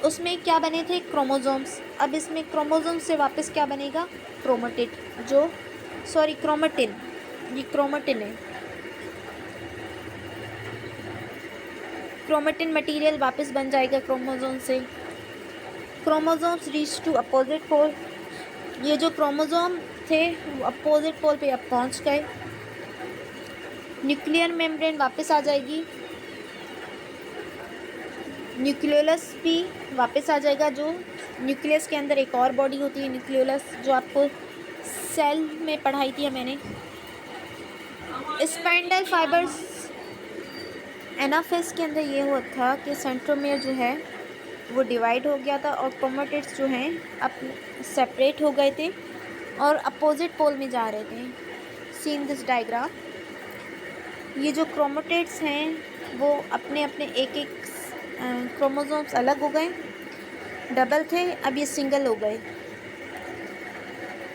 उसमें क्या बने थे? क्रोमोसोम्स। अब इसमें क्रोमोसोम से वापस क्या बनेगा? क्रोमेटिड। क्रोमेटिन। ये क्रोमेटिन है। क्रोमेटिन मटेरियल वापस बन जाएगा क्रोमोसोम से। Chromosomes reach to opposite pole, ये जो क्रोमोसोम थे वो अपोजिट पोल पे अब पहुंच गए। न्यूक्लियर मेम्ब्रेन वापस आ जाएगी, न्यूक्लियोलस भी वापस आ जाएगा। जो न्यूक्लियस के अंदर एक और बॉडी होती है न्यूक्लियोलस, जो आपको सेल में पढ़ाई थी मैंने। स्पाइंडल फाइबर्स, एनाफेस के अंदर ये हुआ था कि सेंट्रोमियर जो है वो डिवाइड हो गया था और क्रोमेटिड्स जो हैं अब सेपरेट हो गए थे और अपोजिट पोल में जा रहे थे। सी इन दिस डायग्राम, ये जो क्रोमेटिड्स हैं वो अपने अपने एक एक क्रोमोसोम्स अलग हो गए, डबल थे अब ये सिंगल हो गए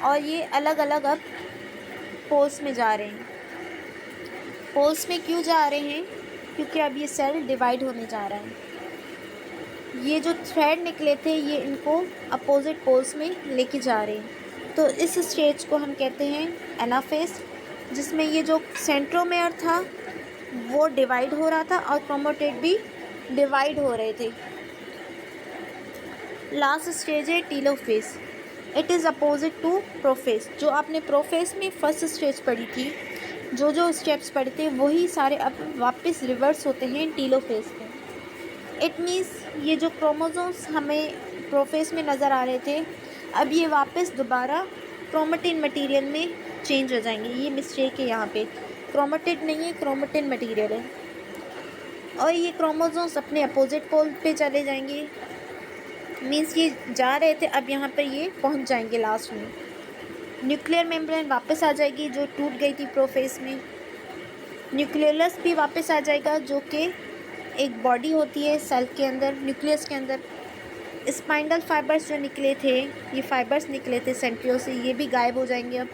और ये अलग अलग अब पोल्स में जा रहे हैं। पोल्स में क्यों जा रहे हैं? क्योंकि अब ये सेल डिवाइड होने जा रहा है। ये जो थ्रेड निकले थे ये इनको अपोजिट पोल्स में लेके जा रहे हैं। तो इस स्टेज को हम कहते हैं एनाफेस, जिसमें ये जो सेंट्रोमेयर था वो डिवाइड हो रहा था और क्रोमेटिड भी डिवाइड हो रहे थे। लास्ट स्टेज है telophase, it is opposite to prophase. जो आपने प्रोफेस में फर्स्ट स्टेज पढ़ी थी, जो स्टेप्स पढ़े थे वही सारे अब वापस रिवर्स होते हैं टीलोफेस में। इट मीन्स ये जो क्रोमोसोम्स हमें प्रोफेस में नज़र आ रहे थे अब ये वापस दोबारा क्रोमेटिन मटेरियल में चेंज हो जाएंगे। ये मिस्टेक है यहाँ पे, क्रोमेटिड नहीं है, क्रोमेटिन मटेरियल है। और ये क्रोमोसोम्स अपने अपोजिट पोल पे चले जाएंगे, मीन्स ये जा रहे थे अब यहाँ पर ये पहुँच जाएंगे लास्ट में। न्यूक्लियर मेम्ब्रेन वापस आ जाएगी जो टूट गई थी प्रोफेस में। न्यूक्लियोलस भी वापस आ जाएगा जो कि एक बॉडी होती है सेल के अंदर, न्यूक्लियस के अंदर। स्पाइंडल फाइबर्स जो निकले थे, ये फाइबर्स निकले थे सेंट्रियोल से, ये भी गायब हो जाएंगे अब।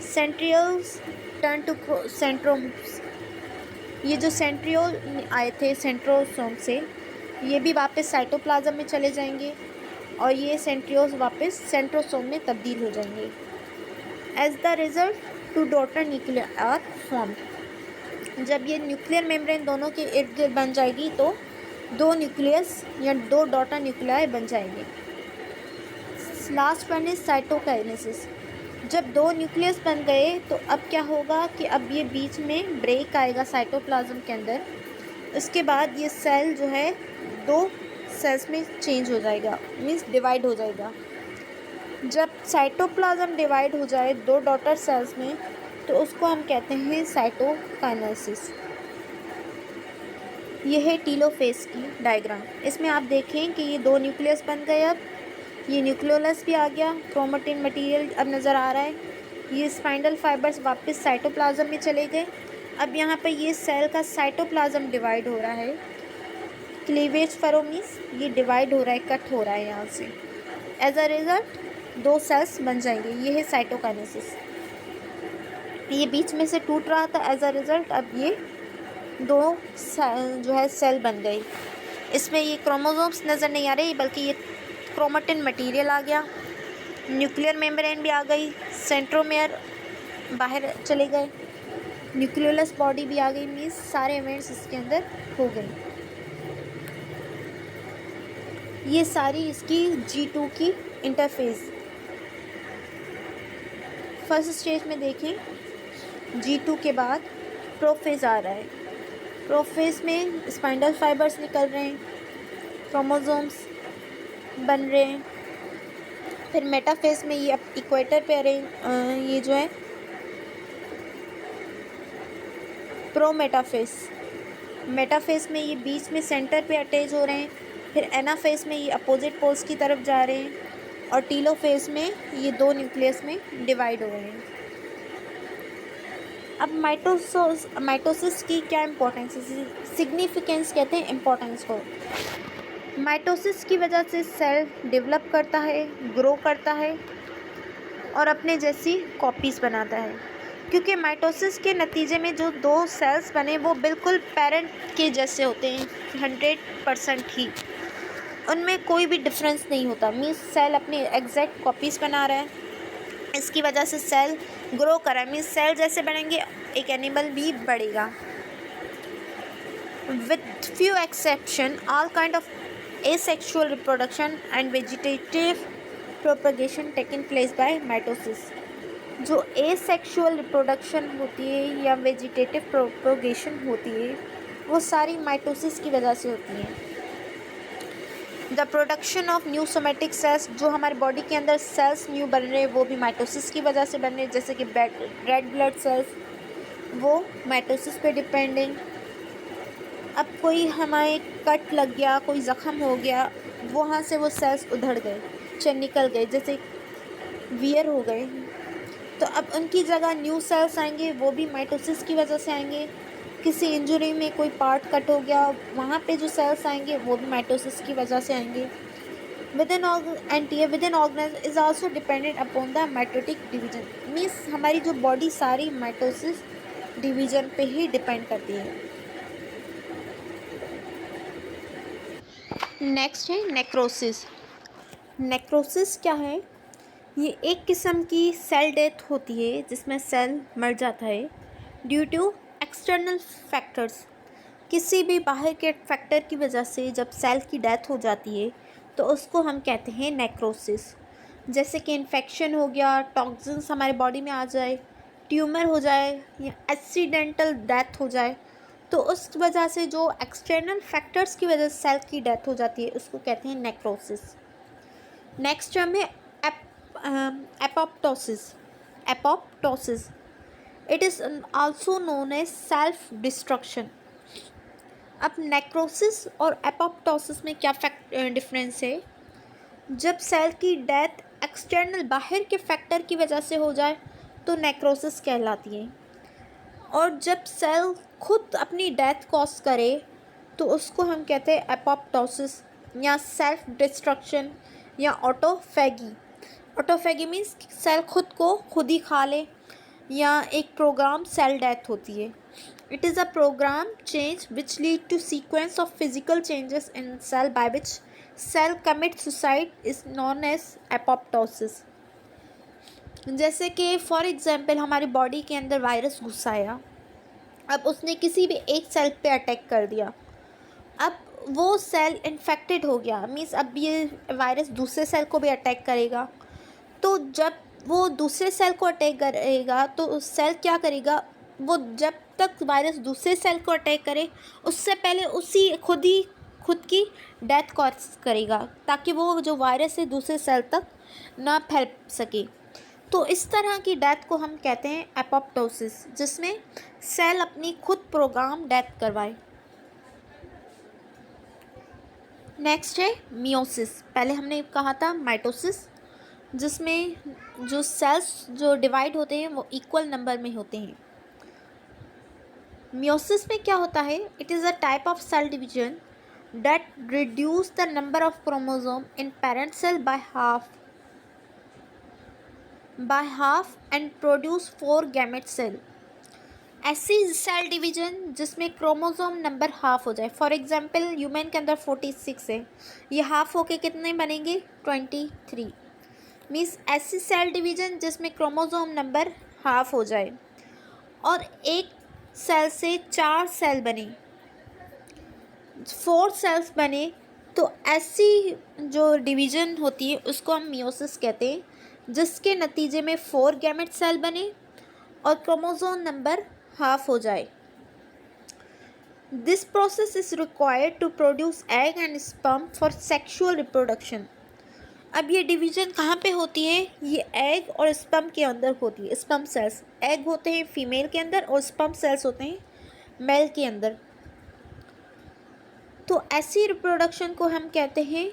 सेंट्रियोल्स टर्न टू सेंट्रोम्स, ये जो सेंट्रियोल आए थे सेंट्रोसोम से ये भी वापस साइटोप्लाज्म में चले जाएंगे और ये सेंट्रियोल्स वापस सेंट्रोसोम में तब्दील हो जाएंगे। As the result two daughter nuclear are formed. जब ये न्यूक्लियर मेम्ब्रेन दोनों के इर्द गिर्द बन जाएगी तो दो न्यूक्लियस या दो डॉटर न्यूक्लियाई बन जाएंगे। Last one is cytokinesis. जब दो न्यूक्लियस बन गए तो अब क्या होगा कि अब ये बीच में ब्रेक आएगा साइटोप्लाज्म के अंदर। उसके बाद ये सेल जो है दो सेल्स में चेंज हो जाएगा, मीन्स डिवाइड हो जाएगा। जब साइटोप्लाज्म डिवाइड हो जाए दो डॉटर सेल्स में तो उसको हम कहते हैं साइटोकाइनेसिस। ये है टीलोफेस की डायग्राम। इसमें आप देखें कि ये दो न्यूक्लियस बन गए, अब ये न्यूक्लियोलस भी आ गया, क्रोमेटिन मटेरियल अब नज़र आ रहा है। ये स्पाइंडल फाइबर्स वापस साइटोप्लाज्म में चले गए। अब यहाँ पर ये सेल का साइटोप्लाज्म डिवाइड हो रहा है, क्लीवेज फरो मीन्स ये डिवाइड हो रहा है, कट हो रहा है यहाँ से। एज अ रिज़ल्ट दो सेल्स बन जाएंगे, ये है साइटोकाइनेसिस। ये बीच में से टूट रहा था, एज अ रिज़ल्ट अब ये दो जो है सेल बन गई। इसमें ये क्रोमोसोम्स नज़र नहीं आ रही बल्कि ये क्रोमेटिन मटेरियल आ गया, न्यूक्लियर मेम्ब्रेन भी आ गई, सेंट्रोमेयर बाहर चले गए, न्यूक्लियोलस बॉडी भी आ गई, मीन्स सारे इवेंट्स इसके अंदर हो गए। ये सारी इसकी G2 की इंटरफेस। फर्स्ट स्टेज में देखें G2 के बाद प्रोफेज आ रहा है। प्रोफेज में स्पाइंडल फाइबर्स निकल रहे हैं, क्रोमोसोम्स बन रहे हैं। फिर मेटाफेज में ये अब इक्वेटर पे ये जो है प्रोमेटाफेज। मेटाफेज में ये बीच में सेंटर पे अटैच हो रहे हैं। फिर एनाफेज में ये अपोजिट पोल्स की तरफ जा रहे हैं और टीलोफेज में ये दो न्यूक्लियस में डिवाइड हो रहे हैं। अब माइटोसिस की क्या इम्पोर्टेंस है, सिग्निफिकेंस कहते हैं इम्पोर्टेंस को। माइटोसिस की वजह से सेल डेवलप करता है, ग्रो करता है और अपने जैसी कॉपीज़ बनाता है। क्योंकि माइटोसिस के नतीजे में जो दो सेल्स बने वो बिल्कुल पेरेंट के जैसे होते हैं, 100% ही, उनमें कोई भी डिफरेंस नहीं होता। मीन्स सेल अपनी एग्जैक्ट कॉपीज़ बना रहा है, इसकी वजह से सेल ग्रो कर रहा है। मीन्स सेल जैसे बढ़ेंगे एक एनिमल भी बढ़ेगा। With few exception, all kind of asexual reproduction and vegetative propagation taking place by mitosis. जो एसेक्सुअल रिप्रोडक्शन होती है या वेजिटेटिव प्रोपोगेशन होती है वो सारी माइटोसिस की वजह से होती है. The production of new somatic cells, जो हमारे बॉडी के अंदर सेल्स न्यू बन रहे हैं वो भी माइटोसिस की वजह से बन रहे हैं, जैसे कि रेड ब्लड सेल्स, वो माइटोसिस पे डिपेंडिंग. अब कोई हमारे कट लग गया, कोई ज़ख़म हो गया, वहाँ से वो सेल्स उधड़ गए, निकल गए, जैसे वियर हो गए, तो अब उनकी जगह न्यू सेल्स आएंगे, वो भी माइटोसिस की वजह से आएंगे. किसी इंजरी में कोई पार्ट कट हो गया, वहाँ पे जो सेल्स आएंगे वो भी माइटोसिस की वजह से आएंगे. With an organism is also dependent upon the mitotic division. Means हमारी जो बॉडी सारी माइटोसिस डिवीजन पे ही डिपेंड करती है. नेक्स्ट है नेक्रोसिस. नेक्रोसिस क्या है? ये एक किस्म की सेल डेथ होती है जिसमें सेल मर जाता है ड्यू टू एक्सटर्नल फैक्टर्स. किसी भी बाहर के फैक्टर की वजह से जब सेल की डेथ हो जाती है तो उसको हम कहते हैं नेक्रोसिस. जैसे कि इन्फेक्शन हो गया, टॉक्सिन्स हमारे बॉडी में आ जाए, ट्यूमर हो जाए या एक्सीडेंटल डेथ हो जाए, तो उस वजह से जो एक्सटर्नल फैक्टर्स की वजह से सेल की डेथ हो जाती है उसको कहते हैं नेक्रोसिस. नेक्स्ट टर्म है apoptosis. Apoptosis. It is also known as self destruction. अब नेक्रोसिस और एपोप्टोसिस में क्या डिफरेंस है? जब सेल की डेथ एक्सटर्नल बाहर के फैक्टर की वजह से हो जाए तो नेक्रोसिस कहलाती है, और जब सेल खुद अपनी डेथ कॉज करे तो उसको हम कहते हैं एपोप्टोसिस या सेल्फ डिस्ट्रक्शन या ऑटोफेगी. ऑटोफेगी मीन्स सेल खुद ही खा ले, या एक प्रोग्राम सेल डेथ होती है. It is a program change which lead to sequence of physical changes in cell by which cell commit suicide is known as apoptosis. जैसे कि फॉर एग्जांपल हमारी बॉडी के अंदर वायरस घुस आया, अब उसने किसी भी एक सेल पे अटैक कर दिया, अब वो सेल इन्फेक्टेड हो गया, मीन्स अब ये वायरस दूसरे सेल को भी अटैक करेगा. तो जब वो दूसरे सेल को अटैक करेगा तो उस सेल क्या करेगा, वो जब तक वायरस दूसरे सेल को अटैक करे उससे पहले उसी खुद की डेथ कॉज करेगा, ताकि वो जो वायरस है दूसरे सेल तक ना फैल सके. तो इस तरह की डेथ को हम कहते हैं एपोप्टोसिस, जिसमें सेल अपनी खुद प्रोग्राम डेथ करवाए. नेक्स्ट है मियोसिस. पहले हमने कहा था माइटोसिस, जिसमें जो सेल्स जो डिवाइड होते हैं वो इक्वल नंबर में होते हैं. मियोसिस में क्या होता है? It is a type of cell division that reduce the number of chromosome in parent cell by half and produce 4 gamete cell. ऐसी सेल डिवीजन जिसमें क्रोमोसोम नंबर हाफ हो जाए. फॉर एग्जांपल ह्यूमन के अंदर 46 है, ये हाफ होके कितने बनेंगे? 23. मीन्स ऐसी सेल डिवीजन जिसमें क्रोमोसोम नंबर हाफ हो जाए और एक सेल से 4 सेल बने, 4 सेल्स बने, तो ऐसी जो डिवीजन होती है उसको हम मियोसिस कहते हैं, जिसके नतीजे में 4 गैमेट सेल बने और क्रोमोसोम नंबर हाफ हो जाए. This process is required to produce egg and sperm for sexual reproduction. अब ये डिवीज़न कहाँ पे होती है? ये एग और स्पर्म के अंदर होती है. स्पर्म सेल्स, एग होते हैं फीमेल के अंदर और स्पर्म सेल्स होते हैं मेल के अंदर. तो ऐसी रिप्रोडक्शन को हम कहते हैं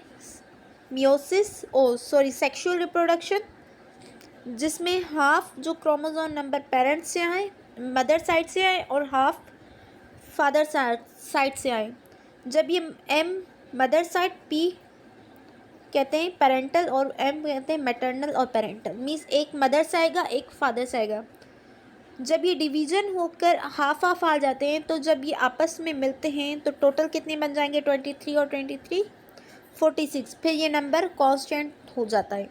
मियोसिस, सेक्सुअल रिप्रोडक्शन, जिसमें हाफ जो क्रोमोसोम नंबर पेरेंट्स से आए, मदर साइड से आए, और हाफ फादर साइड से आए. जब ये एम मदर साइड, पी कहते हैं पेरेंटल और एम कहते हैं मैटरनल और पेरेंटल, मीन्स एक मदर से आएगा एक फादर से आएगा. जब ये डिवीज़न होकर हाफ आ जाते हैं तो जब ये आपस में मिलते हैं तो टोटल कितने बन जाएंगे? 23 और 23 46. फिर ये नंबर कांस्टेंट हो जाता है.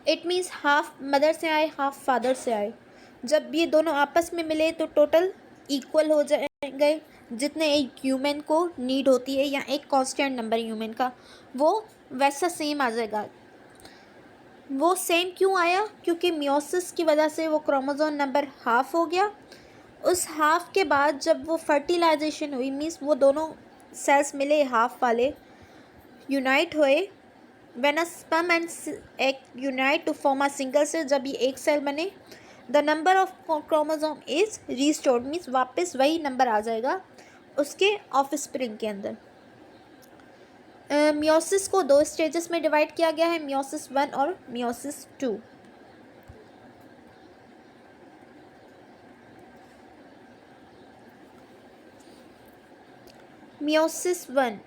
इट मीन्स हाफ मदर से आए हाफ फादर से आए. जब ये दोनों आपस में मिले तो टोटल इक्वल हो जाएंगे, जितने एक ह्यूमन को नीड होती है या एक कांस्टेंट नंबर ह्यूमन का, वो वैसा सेम आ जाएगा। वो सेम क्यों आया? क्योंकि मियोसिस की वजह से वो क्रोमोसोम नंबर हाफ हो गया। उस हाफ के बाद जब वो फर्टिलाइजेशन हुई, मीन्स वो दोनों सेल्स मिले हाफ वाले, यूनाइट हुए। When a sperm and egg unite to form a single cell, जब ये एक सेल बने, the number of chromosome is restored, means वापस वही नंबर आ जाएगा उसके ऑफस्प्रिंग के अंदर। मियोसिस को दो स्टेजेस में डिवाइड किया गया है, मियोसिस 1 और meiosis 2। Meiosis 1.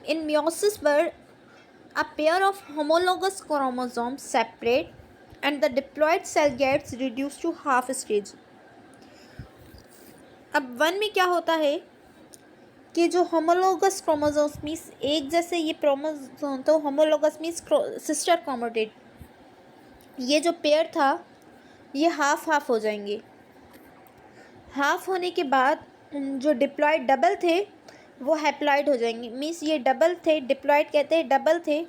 In meiosis 1, a pair of homologous chromosomes separate and the diploid cell gets reduced to half stage. अब 1 में क्या होता है कि जो होमोलोगस क्रोमोसोम्स मीन्स एक जैसे ये क्रोमोसोम, तो होमोलोगस मीन्स सिस्टर क्रोमेटिड, ये जो पेयर था ये हाफ हाफ हो जाएंगे। हाफ होने के बाद जो डिप्लॉयड डबल थे वो हैप्लॉयड हो जाएंगे, मीन्स ये डबल थे, डिप्लॉयड कहते हैं डबल थे,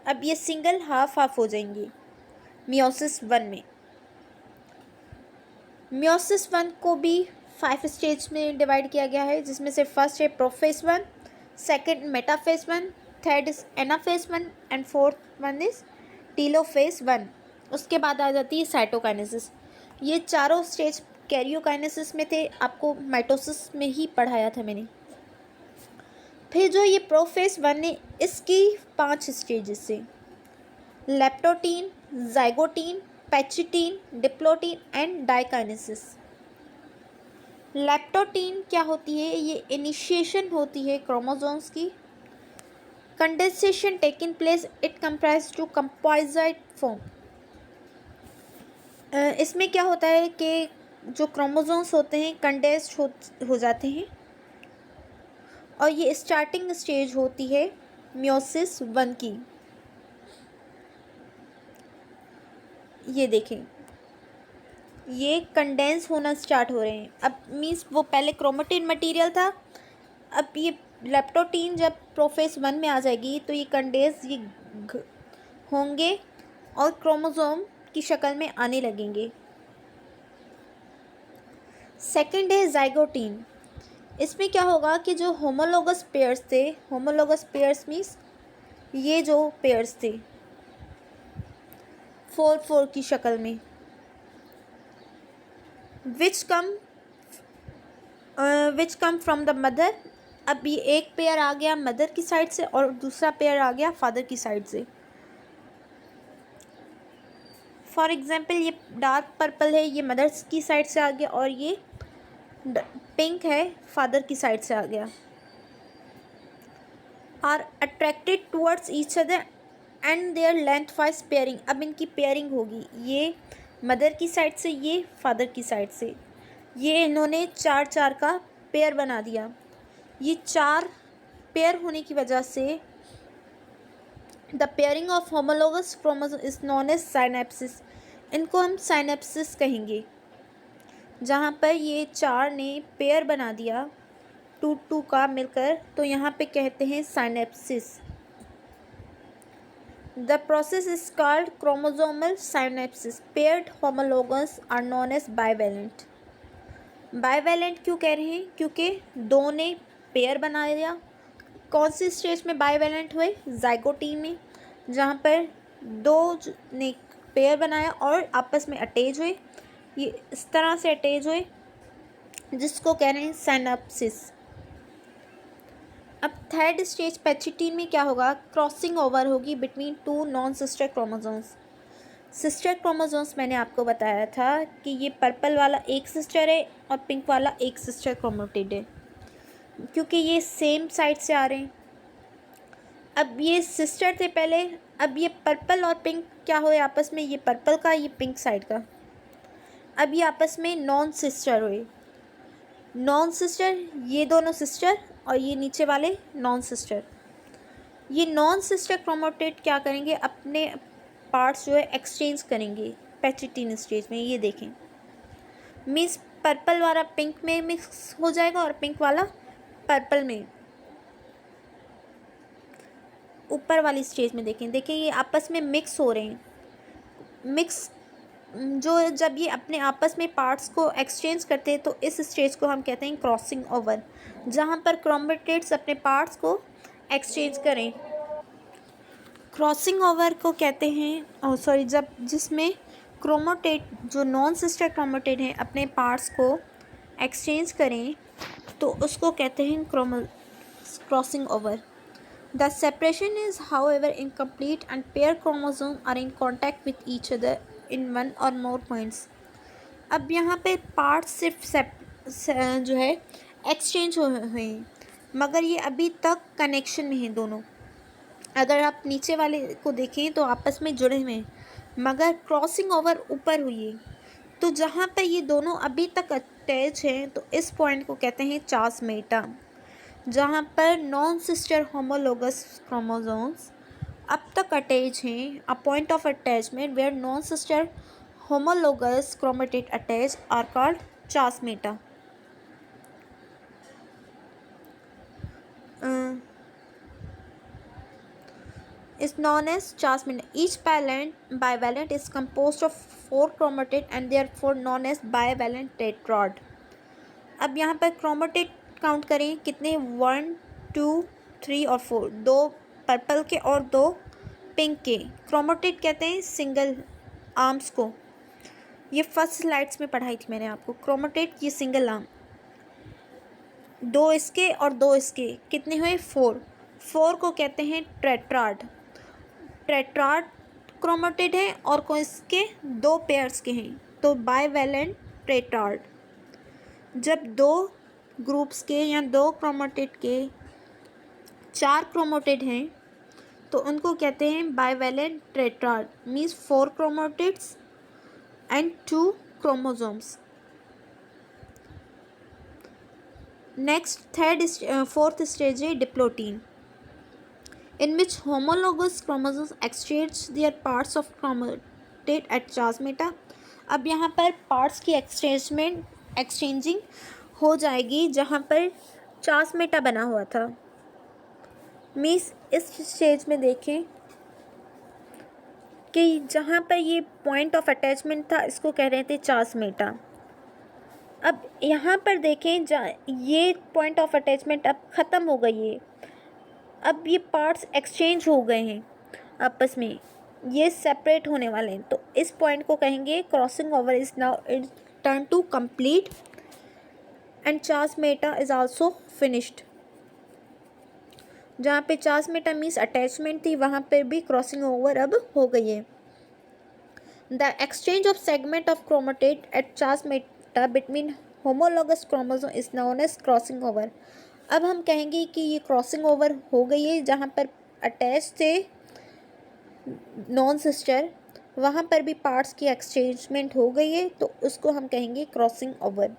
अब ये सिंगल हाफ हाफ हो जाएंगे मियोसिस 1 में। मियोसिस 1 को भी 5 स्टेज में डिवाइड किया गया है, जिसमें से फर्स्ट है prophase 1, second metaphase 1, third is anaphase 1 and fourth one is telophase 1। उसके बाद आ जाती है साइटोकाइनेसिस। ये चारों स्टेज कैरियोकाइनेसिस में थे, आपको माइटोसिस में ही पढ़ाया था मैंने। फिर जो ये प्रोफेज 1 है इसकी 5 स्टेजेस से leptotene, zygotene, pachytene, diplotene and diakinesis. Leptotene क्या होती है? ये इनिशिएशन होती है क्रोमोसोम्स की। Condensation taking place, it comprise to composite form. इसमें क्या होता है कि जो क्रोमोसोम्स होते हैं कंडेंस्ड हो जाते हैं और ये स्टार्टिंग स्टेज होती है मियोसिस 1 की। ये देखें, ये कंडेंस होना स्टार्ट हो रहे हैं अब, मीन्स वो पहले क्रोमेटिन मटेरियल था, अब ये लेप्टोटीन जब प्रोफेज 1 में आ जाएगी तो ये कंडेंस ये होंगे और क्रोमोसोम की शक्ल में आने लगेंगे। सेकंड है जाइगोटीन। इसमें क्या होगा कि जो होमोलोगस पेयर्स थे, होमोलोगस पेयर्स मीन्स ये जो पेयर्स थे 4-4 की शक्ल में, विच कम फ्रॉम द मदर। अब ये एक पेयर आ गया मदर की साइड से और दूसरा पेयर आ गया फादर की साइड से। फॉर एग्जाम्पल ये डार्क पर्पल है, ये मदर की साइड से आ गया और ये पिंक है फादर की साइड से आ गया। Are attracted towards each other and their lengthwise pairing. अब इनकी पेयरिंग होगी, ये मदर की साइड से, ये फादर की साइड से, ये इन्होंने 4-4 का पेयर बना दिया। ये 4 पेयर होने की वजह से the pairing of homologous chromosome is known as synapsis. इनको हम साइनेप्सिस कहेंगे, जहाँ पर ये 4 ने पेयर बना दिया 2-2 का मिलकर, तो यहाँ पे कहते हैं synapsis. The process is called chromosomal synapsis. Paired homologs are known as bivalent. Bivalent क्यों कह रहे हैं? क्योंकि दो ने पेयर बना दिया। कौन सी स्टेज में बाइवेलेंट हुए? जाइगोटीन में, जहाँ पर दो ने पेयर बनाया और आपस में अटैच हुए, ये इस तरह से अटैच हुए, जिसको कह रहे हैं साइनेप्सिस। अब थर्ड स्टेज पैचिटीन में क्या होगा? क्रॉसिंग ओवर होगी between 2 non sister chromosomes. Sister chromosomes मैंने आपको बताया था कि ये पर्पल वाला एक सिस्टर है और पिंक वाला एक सिस्टर क्रोमेटिड है, क्योंकि ये सेम साइड से आ रहे हैं। अब ये सिस्टर थे पहले, अब ये पर्पल और पिंक क्या हुए आपस में? ये पर्पल का, ये पिंक साइड का, अब ये आपस में नॉन सिस्टर हुए। नॉन सिस्टर, ये दोनों सिस्टर और ये नीचे वाले नॉन सिस्टर। ये नॉन सिस्टर क्रोमेटिड क्या करेंगे? अपने पार्ट्स जो है एक्सचेंज करेंगे पैचिटीन स्टेज में। ये देखें, मीन्स पर्पल वाला पिंक में मिक्स हो जाएगा और पिंक वाला पर्पल में। ऊपर वाली स्टेज में देखिए ये आपस में मिक्स हो रहे हैं। मिक्स जो जब ये अपने आपस में पार्ट्स को एक्सचेंज करते हैं तो इस स्टेज को हम कहते हैं क्रॉसिंग ओवर, जहाँ पर क्रोमेटेड्स अपने पार्ट्स को एक्सचेंज करें। क्रॉसिंग ओवर को कहते हैं जब जिसमें क्रोमेटेड जो नॉन सिस्टर क्रोमेटेड हैं अपने पार्ट्स को एक्सचेंज करें तो उसको कहते हैं crossing over. The separation is however incomplete and pair chromosome are in contact with each other in one or more points. अब यहाँ पे पार्ट्स सिर्फ जो है एक्सचेंज हुए हैं, मगर ये अभी तक कनेक्शन में हैं दोनों। अगर आप नीचे वाले को देखें तो आपस में जुड़े हुए हैं, मगर क्रॉसिंग ओवर ऊपर हुई है। तो जहाँ पर ये दोनों अभी तक अटैच हैं तो इस पॉइंट को कहते हैं चास्मेटा, जहाँ पर नॉन सिस्टर होमोलोगस क्रोमोसोम्स अब तक अटैच हैं। A point of attachment where non sister homologous chromatid attached are called chasmata. Is known as chasmata. Each bivalent is composed of 4 chromatid and therefore known as bivalent tetrad. अब यहाँ पर chromatid count करें कितने 1 2 3 और 4, 2 purple के और 2 pink के। chromatid कहते हैं सिंगल आर्म्स को। ये फर्स्ट स्लाइड्स में पढ़ाई थी मैंने आपको। क्रोमेटेड ये सिंगल आर्म, 2 इसके और 2 इसके, कितने हुए 4 को कहते हैं टेट्राड। टेट्राड क्रोमेटेड है और को इसके 2 पेयर्स के हैं तो बाइवैलेंट टेट्राड। जब 2 ग्रुप्स के या 2 क्रोमेटेड के 4 क्रोमेटेड हैं तो उनको कहते हैं bivalent tetrad, means 4 chromatids and 2 chromosomes. Next, fourth stage is diplotin, in which homologous chromosomes exchange their parts of chromatid at chasmata. अब यहाँ पर पार्ट्स की एक्सचेंजिंग हो जाएगी जहाँ पर चास्मेटा बना हुआ था। मीन्स इस स्टेज में देखें कि जहाँ पर ये पॉइंट ऑफ अटैचमेंट था इसको कह रहे थे चास्मेटा। अब यहाँ पर देखें ये पॉइंट ऑफ अटैचमेंट अब ख़त्म हो गई है। अब ये पार्ट्स एक्सचेंज हो गए हैं आपस में, ये सेपरेट होने वाले हैं तो इस पॉइंट को कहेंगे crossing over is now turn to complete and chiasmata is also finished. जहाँ पे चास्मेटा मीन्स अटैचमेंट थी वहाँ पर भी क्रॉसिंग ओवर अब हो गई है। The exchange of segment of chromatid at chiasmata between homologous chromosome is known as crossing over. अब हम कहेंगे कि ये क्रॉसिंग ओवर हो गई है, जहाँ पर अटैच थे नॉन सिस्टर वहाँ पर भी पार्ट्स की एक्सचेंजमेंट हो गई है तो उसको हम कहेंगे क्रॉसिंग ओवर।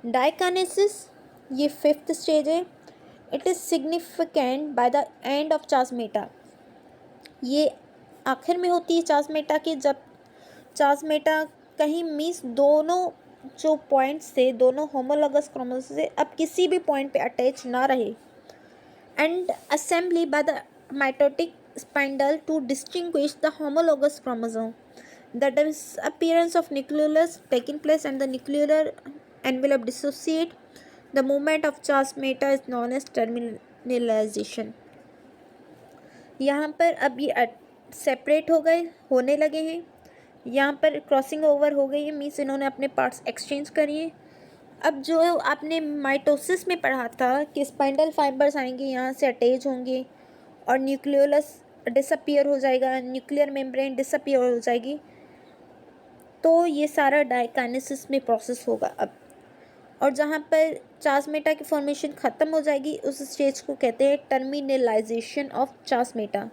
डाइकानेसिस ये 5th स्टेज है। It is significant by the end of chiasmata. ये आखिर में होती है चास्मेटा के, जब चास्मेटा कहीं मीन्स दोनों जो पॉइंट्स थे दोनों होमोलॉगस क्रोमोसोम से अब किसी भी पॉइंट पे अटैच ना रहे, and assembly by the mitotic spindle to distinguish the homologous chromosome. The disappearance of nucleolus taking place and the nuclear envelope dissociate. The movement of चास्मेटा is known as terminalization. यहाँ पर अब ये separate हो गए, होने लगे हैं। यहाँ पर क्रॉसिंग ओवर हो गई है, मीन्स इन्होंने अपने पार्ट्स एक्सचेंज करिए। अब जो आपने माइटोसिस में पढ़ा था कि स्पाइंडल फाइबर्स आएंगे, यहाँ से अटैच होंगे और न्यूक्लियोलस डिसअपियर हो जाएगा, न्यूक्लियर मेम्ब्रेन डिसअपियर हो जाएगी, तो ये सारा डाइकाइनेसिस में प्रोसेस होगा अब। और जहाँ पर चास्मेटा की फॉर्मेशन ख़त्म हो जाएगी उस स्टेज को कहते हैं टर्मिनलाइजेशन ऑफ चास्मेटा,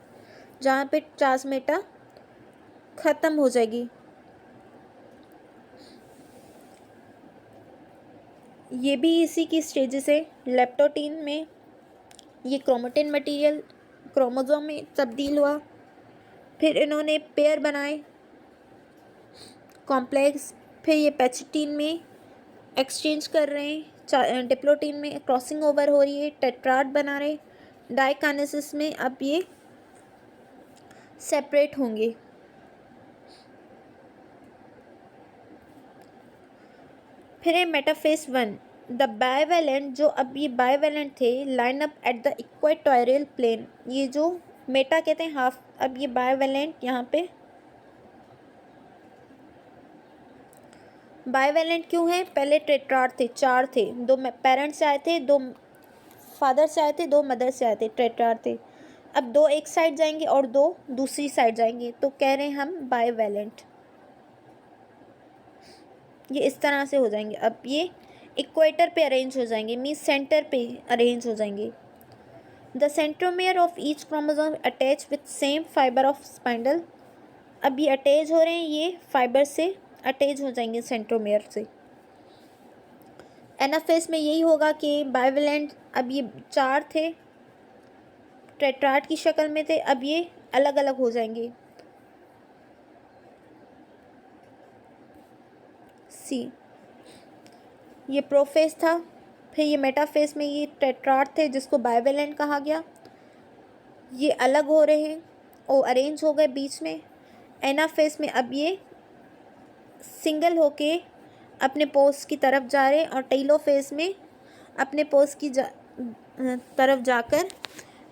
जहाँ पे चास्मेटा ख़त्म हो जाएगी। ये भी इसी की स्टेजेस है। लेप्टोटीन में ये क्रोमेटिन मटेरियल क्रोमोसोम में तब्दील हुआ, फिर इन्होंने पेयर बनाए कॉम्प्लेक्स, फिर ये पैचिटीन में एक्सचेंज कर रहे हैं, डिप्लोटीन में क्रॉसिंग ओवर हो रही है, टेट्राड बना रहे, डाइकाइनेसिस में अब ये सेपरेट होंगे। फिर है मेटाफेज 1, द बाइवेलेंट, जो अब ये बाइवेलेंट थे line up at the equatorial plane, ये जो मेटा कहते हैं हाफ, अब ये बाइवेलेंट यहाँ पे बाइवेलेंट क्यों है, पहले टेट्राड थे, 4 थे, 2 पेरेंट्स से आए थे, 2 फादर से आए थे, 2 मदर से आए थे, टेट्राड थे। अब 2 एक साइड जाएंगे और 2 दूसरी साइड जाएंगे, तो कह रहे हैं हम बाइवेलेंट, ये इस तरह से हो जाएंगे। अब ये इक्वेटर पे अरेंज हो जाएंगे, मीन्स सेंटर पे अरेंज हो जाएंगे। The centromere of each chromosome attach with same fibre of spindle, अब ये अटैच हो रहे हैं, ये फाइबर से अटैच हो जाएंगे सेंट्रोमियर से। एनाफेज में यही होगा कि बाइवेलेंट, अब ये 4 थे, टेट्राड की शक्ल में थे, अब ये अलग अलग हो जाएंगे। सी, ये प्रोफेज था, फिर ये मेटाफेज में ये टेट्राड थे जिसको बाइवेलेंट कहा गया, ये अलग हो रहे हैं और अरेंज हो गए बीच में। एनाफेज में अब ये सिंगल होके अपने पोस्ट की तरफ जा रहे हैं और टेलोफेज में अपने पोस्ट की तरफ जाकर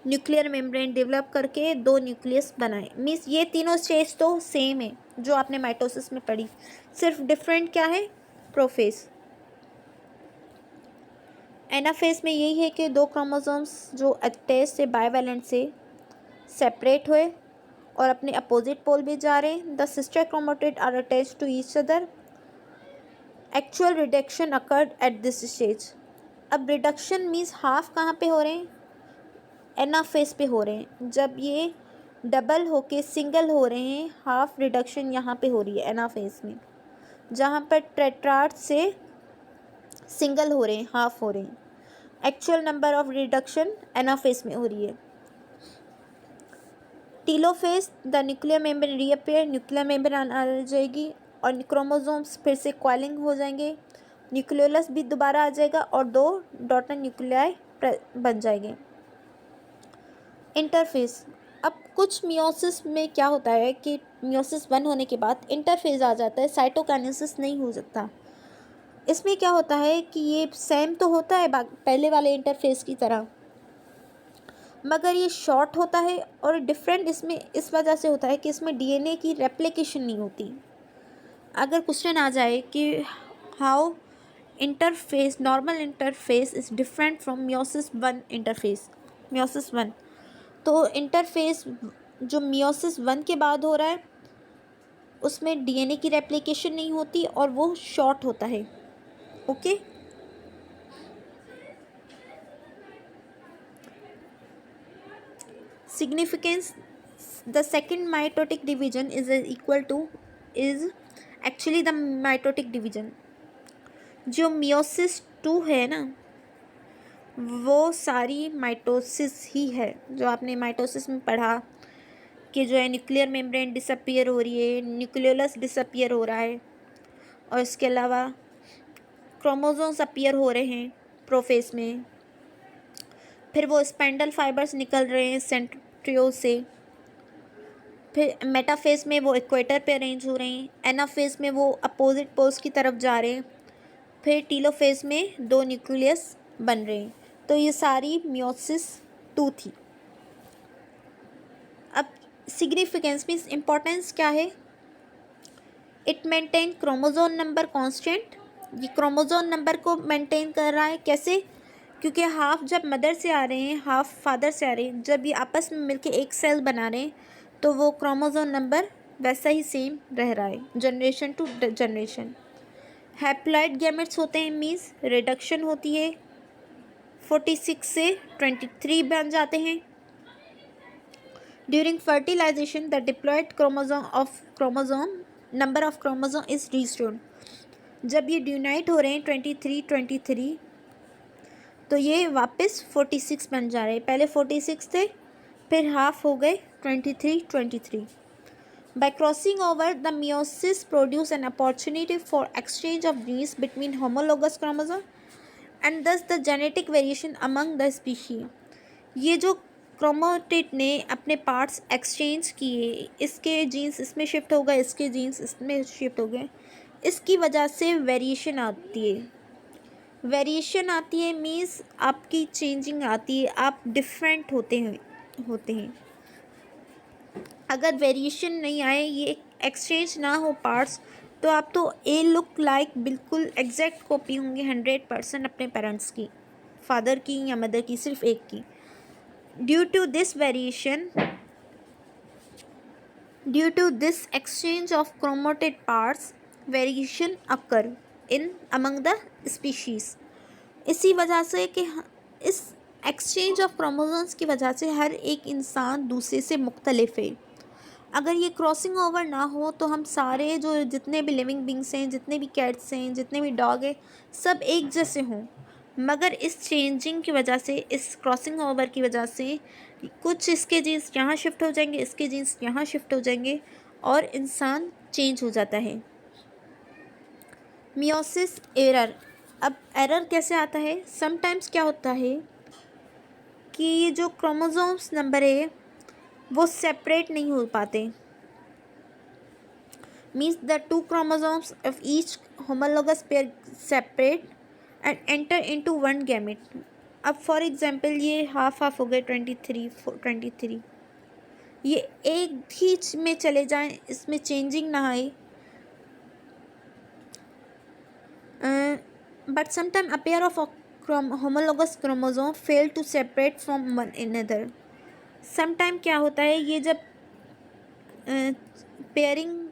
न्यूक्लियर मेम्ब्रेन डेवलप करके 2 न्यूक्लियस बनाए। मीन्स ये तीनों स्टेज तो सेम है जो आपने माइटोसिस में पढ़ी, सिर्फ डिफरेंट क्या है, प्रोफेज। एनाफेज में यही है कि 2 क्रोमोसोम्स जो अटैच से बाइवेलेंट से सेपरेट हुए और अपने अपोजिट पोल भी जा रहे हैं। The sister chromatid are attach to each other, actual reduction occurred at this stage. अब रिडक्शन मीन्स हाफ कहाँ पे हो रहे हैं, एनाफेज पे हो रहे हैं। जब ये डबल होके सिंगल हो रहे हैं, हाफ रिडक्शन यहाँ पे हो रही है एनाफेज में, जहाँ पर टेट्राड से सिंगल हो रहे हैं, हाफ हो रहे हैं। Actual number of reduction anaphase में हो रही है। Telophase, the nuclear membrane reappear, nuclear membrane आ जाएगी और क्रोमोसोम्स फिर से कॉइलिंग हो जाएंगे, न्यूक्लियोलस भी दोबारा आ जाएगा और 2 डॉटर न्यूक्लियाई बन जाएंगे। इंटरफेज, अब कुछ मियोसिस में क्या होता है कि मियोसिस 1 होने के बाद इंटरफेज आ जाता है, साइटोकाइनेसिस नहीं हो सकता। इसमें क्या होता है कि ये सेम तो होता है पहले वाले इंटरफेज की तरह, मगर ये शॉर्ट होता है और डिफरेंट इसमें इस वजह से होता है कि इसमें डीएनए की रेप्लिकेशन नहीं होती। अगर क्वेश्चन आ जाए कि how interface, normal interface is different from meiosis 1 interface, meiosis 1, तो इंटरफेस जो मियोसिस 1 के बाद हो रहा है उसमें डीएनए की रेप्लिकेशन नहीं होती और वो शॉर्ट होता है। Okay, significance, the second mitotic division is equal to is actually the mitotic division। जो मियोसिस 2 है ना वो सारी माइटोसिस ही है, जो आपने माइटोसिस में पढ़ा कि जो है न्यूक्लियर मेम्ब्रेन डिसअपियर हो रही है, न्यूक्लियोलस डिसअपियर हो रहा है और इसके अलावा क्रोमोसोम्स अपीयर हो रहे हैं प्रोफेज में, फिर वो स्पेंडल फाइबर्स निकल रहे हैं सेंट्रियोल से, फिर मेटाफेज में वो इक्वेटर पे अरेंज हो रहे हैं, एनाफेज में वो अपोजिट पोल्स की तरफ जा रहे हैं, फिर टीलोफेज में 2 न्यूक्लियस बन रहे हैं। तो ये सारी मियोसिस 2 थी। अब सिग्निफिकेंस मीन्स इम्पोर्टेंस क्या है, it maintain chromosome number constant, ये क्रोमोसोम नंबर को मेंटेन कर रहा है। कैसे, क्योंकि हाफ जब मदर से आ रहे हैं, हाफ फादर से आ रहे हैं, जब ये आपस में मिलके एक सेल बना रहे हैं तो वो क्रोमोसोम नंबर वैसा ही सेम रह रहा है generation to generation. Haploid gametes होते हैं, मीन्स रिडक्शन होती है, 46 से 23 बन जाते हैं। During fertilization the diploid chromosome number of chromosome is restored, जब ये ड्यूनाइट हो रहे हैं 23 तो ये वापस 46 बन जा रहे हैं। पहले 46 थे, फिर हाफ हो गए 23। By crossing over, the meiosis produce an opportunity for exchange of genes between homologous chromosome and thus the genetic variation among the species. ये जो क्रोमेटिड ने अपने पार्ट्स एक्सचेंज किए, इसके जीन्स इसमें शिफ्ट हो गए, इसके जीन्स इसमें शिफ्ट हो गए, इसकी वजह से वेरिएशन आती है। वेरिएशन आती है मीन्स आपकी चेंजिंग आती है, आप डिफरेंट होते हैं। अगर वेरिएशन नहीं आए, ये एक्सचेंज ना हो पार्ट्स, तो आप तो ए लुक लाइक बिल्कुल एग्जैक्ट कॉपी होंगे 100% अपने पेरेंट्स की, फादर की या मदर की, सिर्फ एक की। Due to this exchange of chromatid parts, variation occur in among the species. इसी वजह से कि इस एक्सचेंज ऑफ क्रोमोसोम्स की वजह से हर एक इंसान दूसरे से मुख्तलिफ है। अगर ये क्रॉसिंग ओवर ना हो तो हम सारे जो जितने भी लिविंग बींग्स हैं, जितने भी कैट्स हैं, जितने भी डॉग हैं, सब एक जैसे हों। मगर इस चेंजिंग की वजह से, इस क्रॉसिंग ओवर की वजह से कुछ इसके जीन्स यहाँ शिफ्ट हो जाएंगे, इसके जीन्स यहाँ शिफ्ट हो जाएंगे और इंसान चेंज हो जाता है। Meiosis error. अब एरर कैसे आता है? समटाइम्स क्या होता है कि ये जो क्रोमोसोम्स नंबर है वो सेपरेट नहीं हो पाते। Means the 2 chromosomes of each homologous pair separate and enter into one gamete। अब फॉर एग्जांपल ये हाफ हो गए 23, ये एक ही में चले जाएं, इसमें चेंजिंग ना आए। But sometime a pair of homologous chromosome fail to separate from one another। Sometime क्या होता है, ये जब पेयरिंग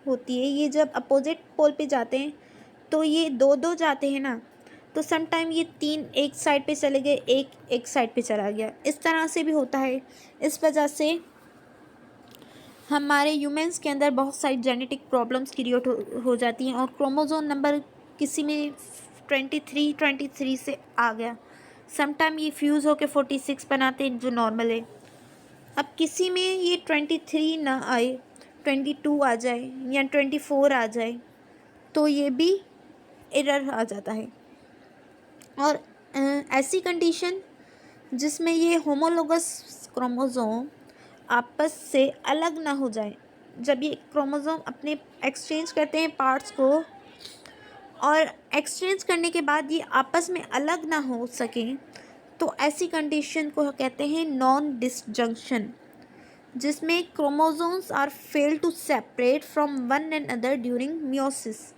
होती है, ये जब अपोजिट पोल पे जाते हैं तो ये दो जाते हैं ना, तो समटाइम ये 3 एक साइड पे चले गए, एक साइड पे चला गया, इस तरह से भी होता है। इस वजह से हमारे ह्यूमंस के अंदर बहुत सारी जेनेटिक प्रॉब्लम्स क्रिएट हो जाती हैं और क्रोमोसोम नंबर किसी में 23 से आ गया, समटाइम ये फ्यूज़ होकर 46 बनाते हैं जो नॉर्मल है। अब किसी में ये 23 ना आए, 22 आ जाए या 24 आ जाए, तो ये भी एरर आ जाता है। और ऐसी कंडीशन जिसमें ये होमोलोगस क्रोमोसोम आपस से अलग ना हो जाए, जब ये क्रोमोसोम अपने एक्सचेंज करते हैं पार्ट्स को और एक्सचेंज करने के बाद ये आपस में अलग ना हो सकें, तो ऐसी कंडीशन को कहते हैं नॉन डिसजंक्शन, जिसमें chromosomes are fail to separate from one and other during meiosis.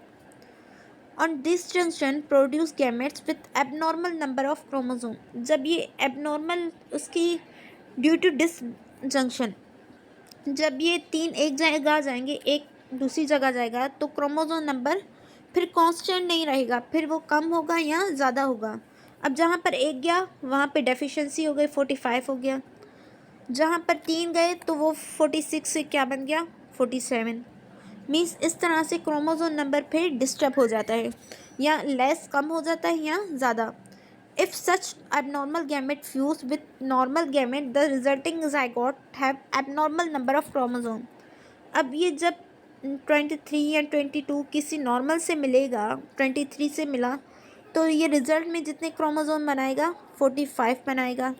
On disjunction produce gametes with abnormal number of chromosome. जब ये एबनॉर्मल उसकी ड्यू टू डिसजंक्शन, जब ये 3 एक जगह जाएंगे, एक दूसरी जगह जाएगा, तो क्रोमोसोम नंबर फिर कांस्टेंट नहीं रहेगा, फिर वो कम होगा या ज़्यादा होगा। अब जहाँ पर 1 गया वहाँ पे डेफिशिएंसी हो गई, 45 हो गया। जहाँ पर 3 गए तो वो 46 से क्या बन गया, 47। मीन्स इस तरह से क्रोमोसोम नंबर फिर डिस्टर्ब हो जाता है, या लेस कम हो जाता है या ज़्यादा। If such abnormal gamete fuse with normal gamete, the resulting zygote have abnormal number of chromosome। अब ये जब 23 या 22 किसी नॉर्मल से मिलेगा, 23 से मिला, तो ये रिज़ल्ट में जितने क्रोमोसोम बनाएगा 45 बनाएगा।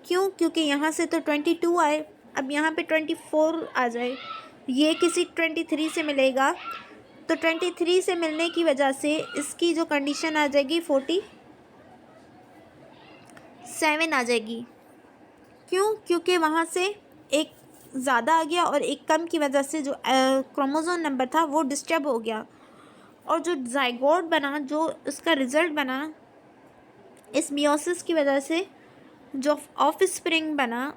क्यों? क्योंकि यहाँ से तो 22 आए, अब यहाँ पे 24 आ जाए, ये किसी 23 से मिलेगा, तो 23 से मिलने की वजह से इसकी जो कंडीशन आ जाएगी 47 आ जाएगी। क्यों? क्योंकि वहाँ से एक ज़्यादा आ गया और एक कम की वजह से जो क्रोमोसोम नंबर था वो डिस्टर्ब हो गया, और जो जाइगोट बना, जो उसका रिज़ल्ट बना, इस मियोसिस की वजह से जो ऑफ स्प्रिंग बना,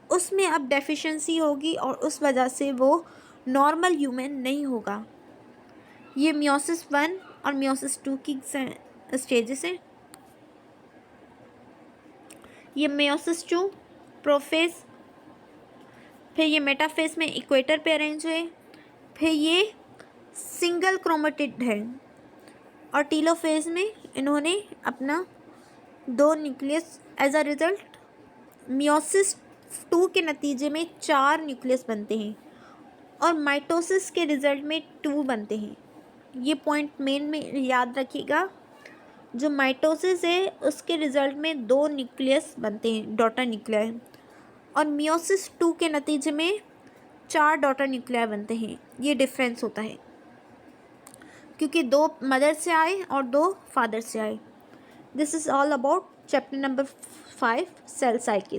उसमें अब डेफिशिएंसी होगी और उस वजह से वो नॉर्मल ह्यूमन नहीं होगा। ये मियोसिस 1 और मियोसिस 2 की स्टेजेस हैं। ये मियोसिस 2 प्रोफेज, फिर ये मेटाफेज में इक्वेटर पे अरेंज हुए, फिर ये सिंगल क्रोमेटिड है, और टीलोफेज में इन्होंने अपना 2 nucleus, as a result meiosis 2 के नतीजे में 4 न्यूक्लियस बनते हैं। और माइटोसिस के रिजल्ट में 2 बनते हैं। ये पॉइंट मेन में याद रखिएगा। जो माइटोसिस है उसके रिजल्ट में 2 न्यूक्लियस बनते हैं, डॉटर न्यूक्लियाई, और मियोसिस 2 के नतीजे में 4 डॉटर न्यूक्लियाई बनते हैं। ये डिफरेंस होता है क्योंकि 2 मदर से आए और 2 फादर से आए। This is all about chapter number 5 cell cycle.